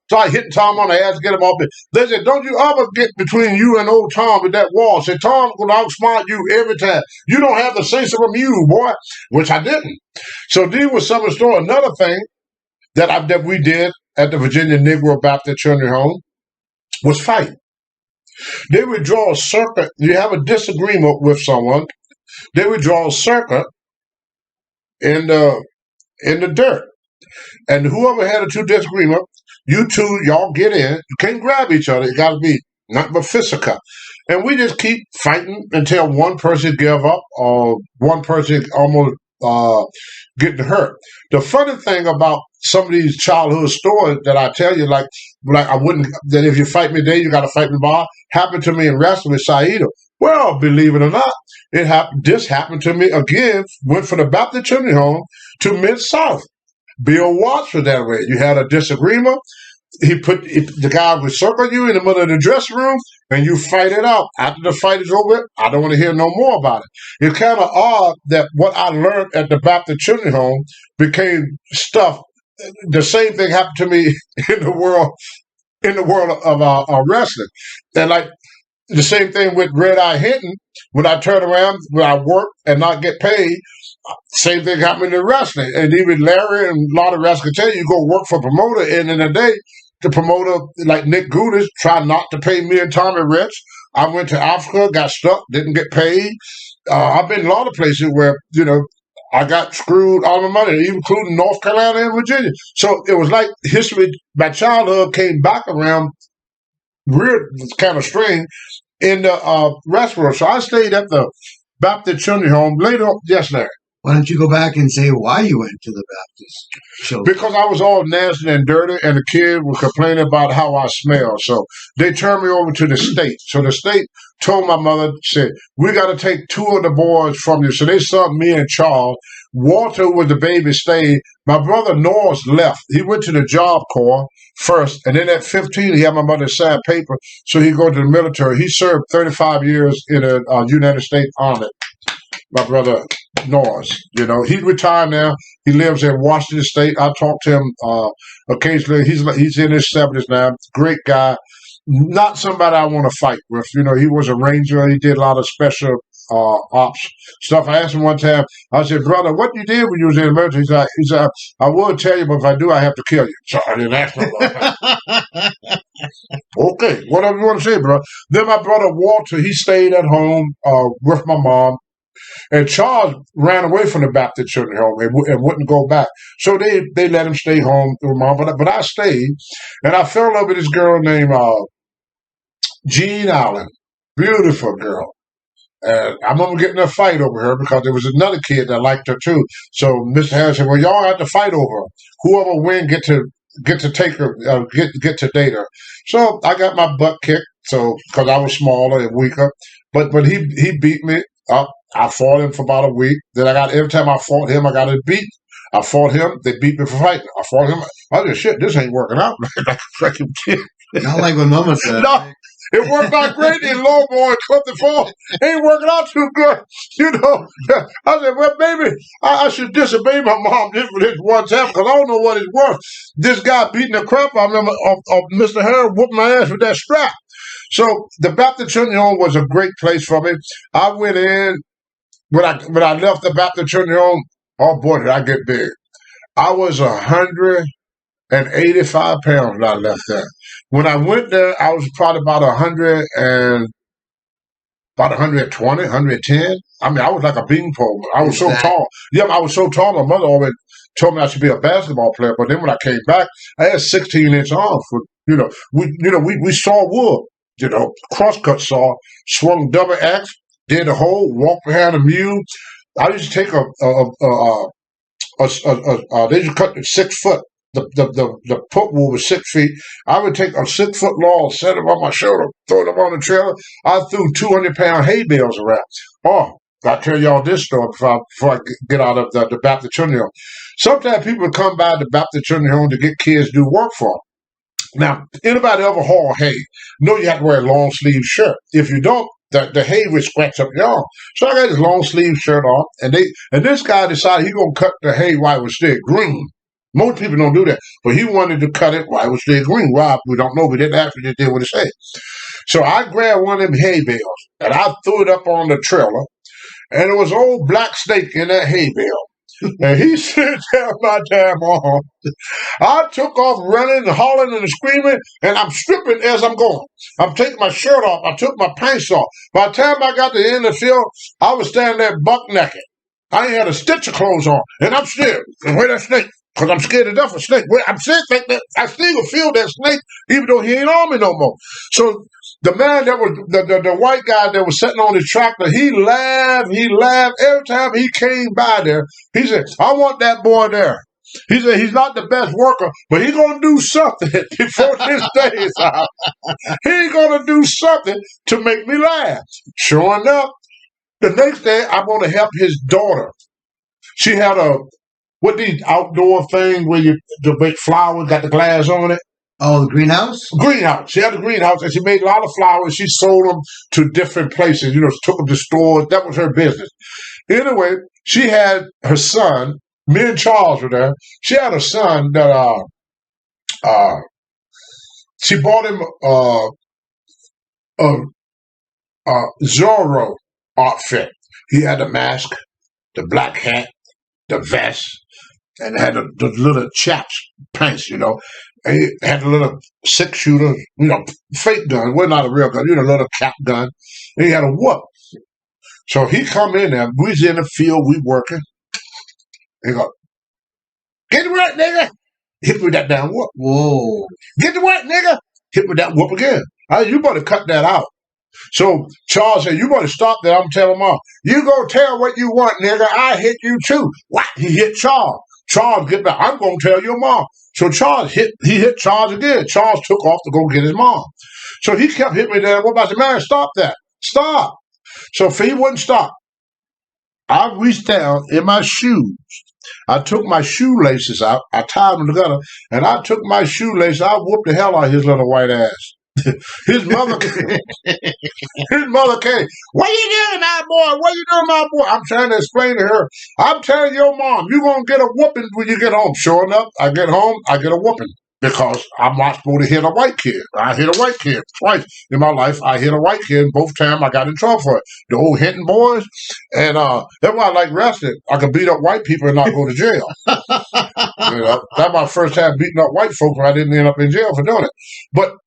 Start hitting Tom on the ass to get him off it. They said, don't you ever get between you and old Tom with that wall. Say, Tom's going to outsmart you every time. You don't have the sense of you, boy, which I didn't. So these were some of the stories. Another thing that we did at the Virginia Negro Baptist Children's Home was fight. They would draw a circle. You have a disagreement with someone. They would draw a circle in the dirt. And whoever had a two disagreement, you two, y'all get in. You can't grab each other. It got to be not but physical. And we just keep fighting until one person give up or one person almost getting hurt. The funny thing about some of these childhood stories that I tell you, like I wouldn't, that if you fight me today, you got to fight me tomorrow, happened to me in wrestling with Saida. Well, believe it or not, this happened to me again, went from the Baptist Children's Home to Mid-South. Bill Watts was that way. You had a disagreement. The guy would circle you in the middle of the dressing room and you fight it out. After the fight is over, I don't want to hear no more about it. It's kind of odd that what I learned at the Baptist Children's Home became stuff. The same thing happened to me in the world of wrestling. And like the same thing with Red Eye Hinton. When I turn around, when I work and not get paid, same thing happened in wrestling. And even Larry and a lot of wrestlers can tell you go work for a promoter, and in the day, the promoter, like Nick Gudis, tried not to pay me and Tommy Rich. I went to Africa, got stuck, didn't get paid. I've been in a lot of places where, I got screwed all my money, including North Carolina and Virginia. So it was like history. My childhood came back around real kind of strange in the restaurant. So I stayed at the Baptist Children's Home later on. Yes, Larry. Why don't you go back and say why you went to the Baptist children? Because I was all nasty and dirty, and the kid was complaining about how I smelled. So they turned me over to the state. So the state told my mother, said, we got to take two of the boys from you. So they subbed me and Charles. Walter was the baby stayed. My brother Norris left. He went to the Job Corps first, and then at 15, he had my mother sign paper, so he go to the military. He served 35 years in the United States Army. My brother Norris, he retired now. He lives in Washington State. I talk to him occasionally. He's in his 70s now. Great guy. Not somebody I want to fight with. He was a ranger. He did a lot of special ops stuff. I asked him one time, I said, brother, what you did when you was in the military? He said, I will tell you, but if I do, I have to kill you. So I didn't ask him about that. Okay, whatever you want to say, bro. Then my brother Walter, he stayed at home with my mom. And Charles ran away from the Baptist Children's Home and wouldn't go back. So they let him stay home with mom. But I stayed, and I fell in love with this girl named Jean Allen. Beautiful girl. And I remember getting a fight over her because there was another kid that liked her too. So Mr. Harris said, well, y'all have to fight over her. Whoever wins get to take her, get to date her. So I got my butt kicked, because I was smaller and weaker. But he beat me up. I fought him for about a week. Then every time I fought him, I got it beat. I fought him. They beat me for fighting. I fought him. I said, shit, this ain't working out. Like a freaking kid. Not like what Mama said. No, it worked out great in Lowboy and Clifton Falls. Ain't working out too good. I said, well, baby, I should disobey my mom just for this one time because I don't know what it's worth. This guy beating the crap out of Mr. Harris whooping my ass with that strap. So the Baptist Children's Home was a great place for me. I went in. When I left the Baptist Children's Home, oh boy, did I get big. I was 185 pounds when I left there. When I went there, I was probably about 120, 110. I mean, I was like a beanpole. I was so tall. Yeah, I was so tall. My mother always told me I should be a basketball player. But then when I came back, I had 16-inch arms. We saw wood. Crosscut saw, swung double axe. Did a hole, walked behind a mule. I used to take they used to cut 6 foot. The put wool was 6 feet. I would take a 6 foot log, set it on my shoulder, throw it up on the trailer. I threw 200-pound hay bales around. Oh, I'll tell y'all this story before I get out of the Baptist Children's Home. Sometimes people come by the Baptist Children's Home to get kids to do work for them. Now, anybody ever haul hay, know you have to wear a long sleeve shirt. If you don't, the hay would scratch up your arm. So I got this long sleeve shirt on, and this guy decided he's gonna cut the hay while it was still green. Most people don't do that. But he wanted to cut it while it was still green. Why? We don't know. We didn't ask. We just did what it said. So I grabbed one of them hay bales and I threw it up on the trailer. And it was an old black snake in that hay bale. And he said, "Tell my damn arm." I took off running and hollering and screaming, and I'm stripping as I'm going. I'm taking my shirt off. I took my pants off. By the time I got to the end of the field, I was standing there buck naked. I ain't had a stitch of clothes on, and I'm scared. And where that snake? Because I'm scared to death of snake. I'm still think that I still can feel that snake, even though he ain't on me no more. So the man that was the white guy that was sitting on his tractor, he laughed. Every time he came by there, he said, "I want that boy there." He said he's not the best worker, but he's gonna do something before this day is out. He's gonna do something to make me laugh. Sure enough, the next day I'm gonna help his daughter. She had these outdoor thing where the big flowers got the glass on it. Oh, the greenhouse? Greenhouse. She had a greenhouse and she made a lot of flowers. She sold them to different places, took them to stores. That was her business. Anyway, she had her son, me and Charles were there. She had a son that she bought him a Zorro outfit. He had the mask, the black hat, the vest, and had the little chaps pants, And he had a little 6-shooter, fake gun. Well, not a real gun, little cap gun. And he had a whoop. So he come in there. We was in the field, we working. He go, "Get to work, nigga." Hit me with that damn whoop. Whoa. "Get to work, nigga." Hit me with that whoop again. I said, "You better cut that out." So Charles said, "You better stop that." I'm telling Mom, "You go tell what you want, nigga. I hit you too." What? He hit Charles. Charles, get back. "I'm going to tell your mom." So Charles hit Charles again. Charles took off to go get his mom. So he kept hitting me there. What about the man? "Stop that. Stop." So if he wouldn't stop, I reached down in my shoes. I took my shoelaces out. I tied them together, and I took my shoelaces. I whooped the hell out of his little white ass. His mother came. "What you doing, my boy? What you doing, my boy?" I'm trying to explain to her. I'm telling your mom, you're going to get a whooping when you get home. Sure enough, I get home, I get a whooping. Because I'm not supposed to hit a white kid. I hit a white kid twice in my life. I hit a white kid. Both times I got in trouble for it. The old hitting boys. And that's why I like wrestling. I can beat up white people and not go to jail. That's my first time beating up white folks and I didn't end up in jail for doing it. But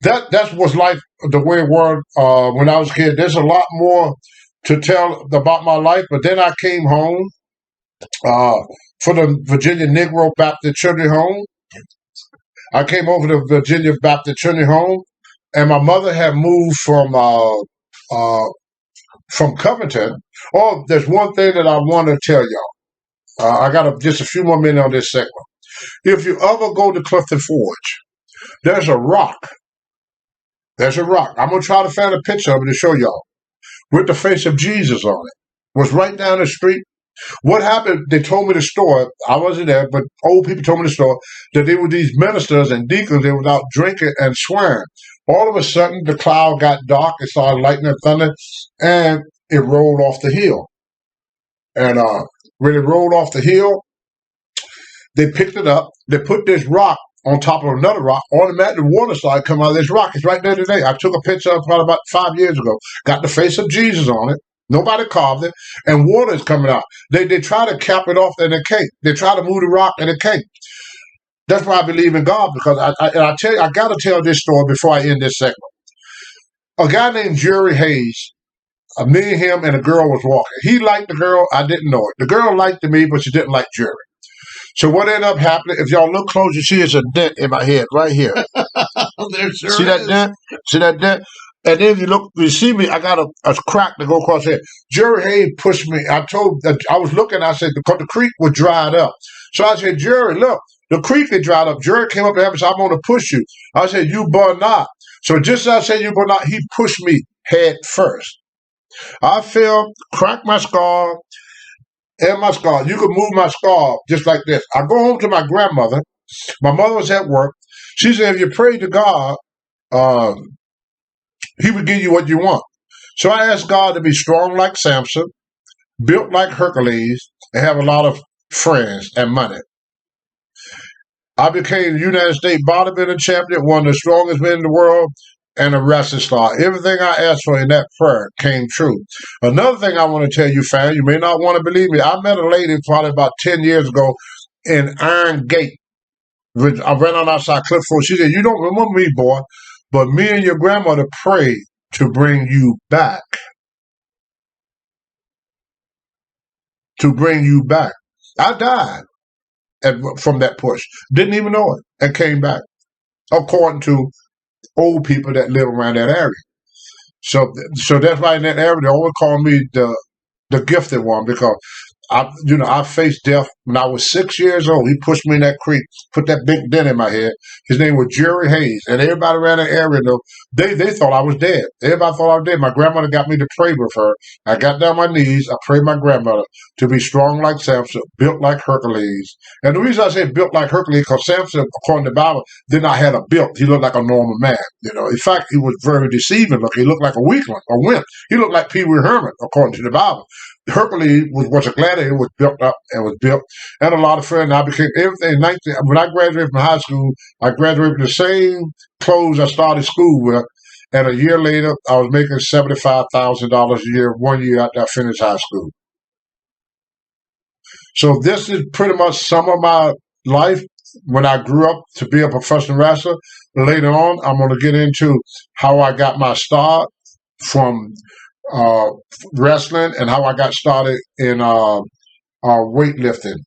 that's what's life, the way it was when I was a kid. There's a lot more to tell about my life. But then I came home for the Virginia Negro Baptist Children's Home. I came over to Virginia Baptist Children's Home, and my mother had moved from Covington. Oh, there's one thing that I want to tell y'all. I got just a few more minutes on this segment. If you ever go to Clifton Forge, there's a rock. There's a rock. I'm going to try to find a picture of it to show y'all with the face of Jesus on it. It was right down the street. What happened, they told me the story, I wasn't there, but old people told me the story, that there were these ministers and deacons, they were out drinking and swearing. All of a sudden, the cloud got dark, it started lightning and thunder, and it rolled off the hill. And when it rolled off the hill, they picked it up, they put this rock on top of another rock, automatically water started coming out of this rock. It's right there today. I took a picture of it probably about 5 years ago. Got the face of Jesus on it. Nobody carved it, and water is coming out. They try to cap it off, and it can't. They try to move the rock, and it can't. That's why I believe in God, because I tell you, I got to tell this story before I end this segment. A guy named Jerry Hayes, me and him and a girl was walking. He liked the girl. I didn't know it. The girl liked me, but she didn't like Jerry. So what ended up happening, if y'all look close, you see it's a dent in my head right here. There sure See that is. dent? See that dent? And then you see me, I got a crack to go across here. Jerry Hayes pushed me. I was looking, I said, because the creek was dried up. So I said, "Jerry, look, the creek is dried up." Jerry came up to me and said, "I'm going to push you." I said, "You better not." So just as I said, "You better not," he pushed me head first. I fell, cracked my skull, and my skull. You could move my skull just like this. I go home to my grandmother. My mother was at work. She said, "If you pray to God, He would give you what you want." So I asked God to be strong like Samson, built like Hercules, and have a lot of friends and money. I became United States bodybuilding champion, one of the strongest men in the world, and a wrestling star. Everything I asked for in that prayer came true. Another thing I want to tell you, fam, you may not want to believe me. I met a lady probably about 10 years ago in Iron Gate. I ran on outside Clifford. She said, "You don't remember me, boy, but me and your grandmother prayed to bring you back. To bring you back." I died from that push. Didn't even know it and came back, according to old people that live around that area. So that's why in that area they always call me the gifted one, because I faced death when I was 6 years old. He pushed me in that creek, put that big dent in my head. His name was Jerry Hayes, and everybody around that area, though, they thought I was dead. Everybody thought I was dead. My grandmother got me to pray with her. I got down on my knees. I prayed my grandmother to be strong like Samson, built like Hercules. And the reason I say built like Hercules, because Samson, according to the Bible, did not have a build. He looked like a normal man. In fact, he was very deceiving looking. He looked like a weakling, a wimp. He looked like Pee Wee Herman, according to the Bible. Hercules was a gladiator, was built up and was built, and a lot of friends. I became everything. When I graduated from high school, I graduated with the same clothes I started school with, and a year later, I was making $75,000 a year. 1 year after I finished high school. So this is pretty much some of my life when I grew up to be a professional wrestler. Later on, I'm going to get into how I got my start from wrestling and how I got started in weightlifting.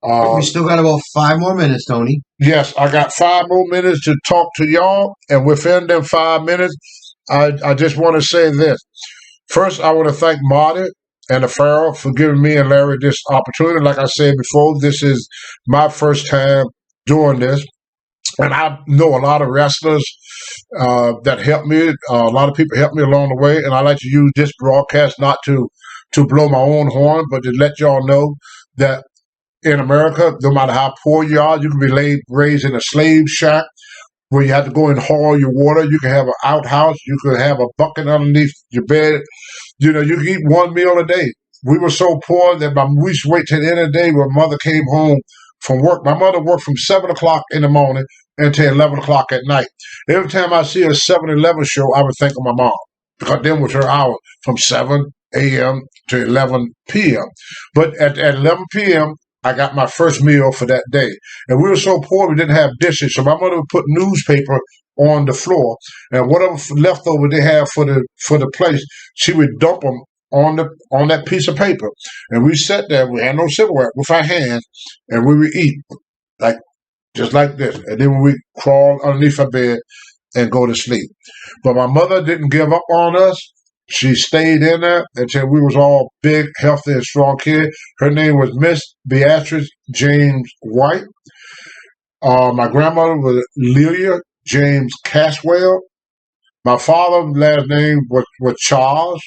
We still got about 5 more minutes, Tony. Yes, I got 5 more minutes to talk to y'all, and within them 5 minutes, I just want to say this. First, I want to thank Marty and the Pharaoh for giving me and Larry this opportunity. Like I said before, this is my first time doing this. And I know a lot of wrestlers that helped me. A lot of people helped me along the way. And I like to use this broadcast not to blow my own horn, but to let y'all know that in America, no matter how poor you are, you can be raised in a slave shack where you have to go and haul your water. You can have an outhouse. You can have a bucket underneath your bed. You can eat 1 meal a day. We were so poor that we used to wait till the end of the day when mother came home from work. My mother worked from 7 o'clock in the morning until 11 o'clock at night. Every time I see a 7-Eleven show, I would think of my mom, because then was her hour from 7 a.m. to 11 p.m. But at 11 p.m., I got my first meal for that day. And we were so poor, we didn't have dishes. So my mother would put newspaper on the floor, and whatever leftover they have for the place, she would dump them on that piece of paper. And we sat there, we had no silverware, with our hands, and we would eat just like this. And then we crawl underneath our bed and go to sleep. But my mother didn't give up on us. She stayed in there until we was all big, healthy, and strong kids. Her name was Miss Beatrice James White. My grandmother was Lelia James Caswell. My father's last name was Charles.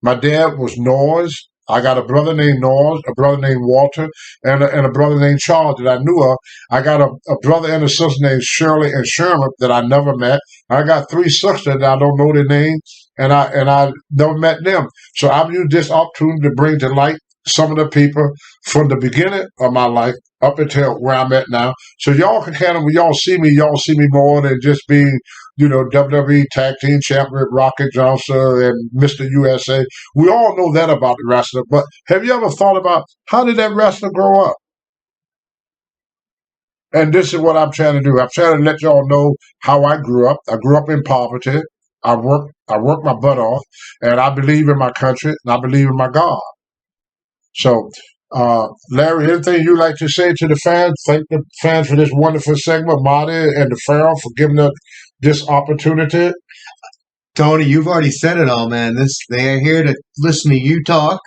My dad was Noyes. I got a brother named Noyes, a brother named Walter, and a brother named Charles that I knew of. I got a brother and a sister named Shirley and Sherman that I never met. I got 3 sisters that I don't know their names, and I never met them. So I've used this opportunity to bring to light some of the people from the beginning of my life up until where I'm at now. So y'all can kind of, when y'all see me more than just being, WWE Tag Team Champion Rocket Johnson and Mr. USA. We all know that about the wrestler, but have you ever thought about how did that wrestler grow up? And this is what I'm trying to do. I'm trying to let y'all know how I grew up. I grew up in poverty. I worked my butt off, and I believe in my country, and I believe in my God. So, Larry, anything you like to say to the fans? Thank the fans for this wonderful segment. Marty and the Pharaoh for giving us this opportunity. Tony, you've already said it all, man. They are here to listen to you talk.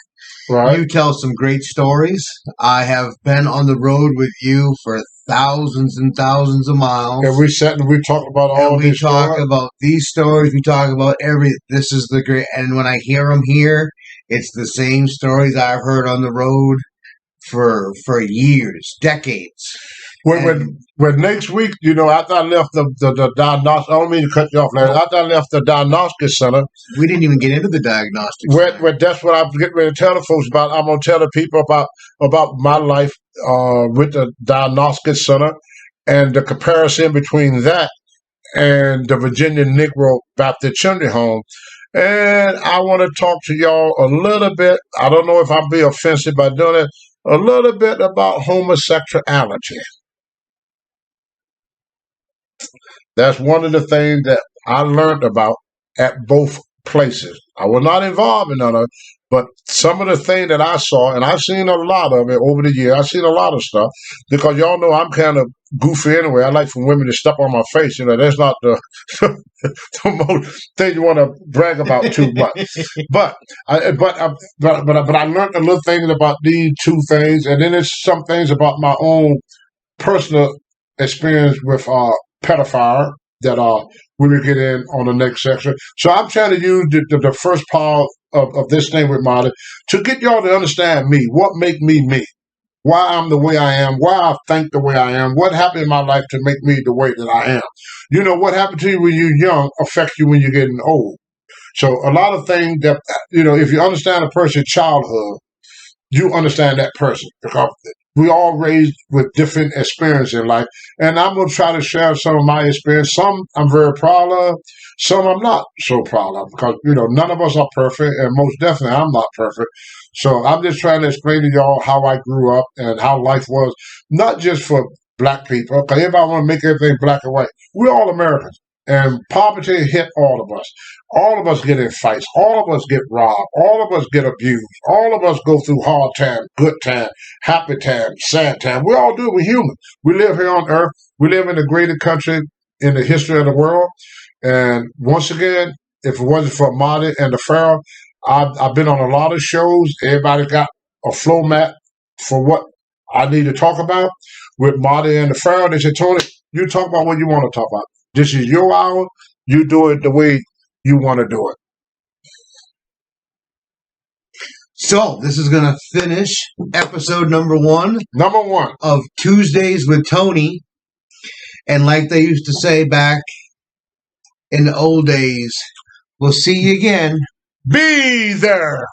Right. You tell some great stories. I have been on the road with you for thousands and thousands of miles. And we sat and we talked about all these stories. We talk about these stories. We talk about this is the great. And when I hear them here, it's the same stories I've heard on the road for years, decades. When next week, after I left the diagnostic, I don't mean to cut you off, Larry. After I left the diagnostic center, we didn't even get into the diagnostic center. That's what I'm getting ready to tell the folks about. I'm going to tell the people about my life with the diagnostic center. and the comparison between that and the Virginia Negro Baptist Children's Home. And I want to talk to y'all a little bit. I don't know if I'll be offensive by doing it. A little bit about homosexuality. That's one of the things that I learned about at both places. I was not involved in none of it, but some of the things that I saw, and I've seen a lot of it over the years. I've seen a lot of stuff because y'all know I'm kind of goofy anyway. I like for women to step on my face. That's not the the most thing you want to brag about too much. But I learned a little things about these two things, and then there's some things about my own personal experience with pedophile that we will get in on the next section. So I'm trying to use the first part of this thing with Marty to get y'all to understand me, what make me me, why I'm the way I am, why I think the way I am, what happened in my life to make me the way that I am. What happened to you when you're young affects you when you're getting old. So a lot of things that, if you understand a person's childhood, you understand that person because we all raised with different experiences in life. And I'm going to try to share some of my experience. Some I'm very proud of. Some I'm not so proud of because, none of us are perfect. And most definitely I'm not perfect. So I'm just trying to explain to y'all how I grew up and how life was, not just for black people. Because everybody want to make everything black and white. We're all Americans. And poverty hit all of us. All of us get in fights. All of us get robbed. All of us get abused. All of us go through hard time, good time, happy time, sad time. We all do it. We're human. We live here on earth. We live in the greatest country in the history of the world. And once again, if it wasn't for Marty and the Pharaoh, I've been on a lot of shows. Everybody got a flow mat for what I need to talk about. With Marty and the Pharaoh, they said, Tony, you talk about what you want to talk about. This is your hour. You do it the way you want to do it. So, this is going to finish episode number 1. Number 1. Of Tuesdays with Tony. And like they used to say back in the old days, we'll see you again. Be there.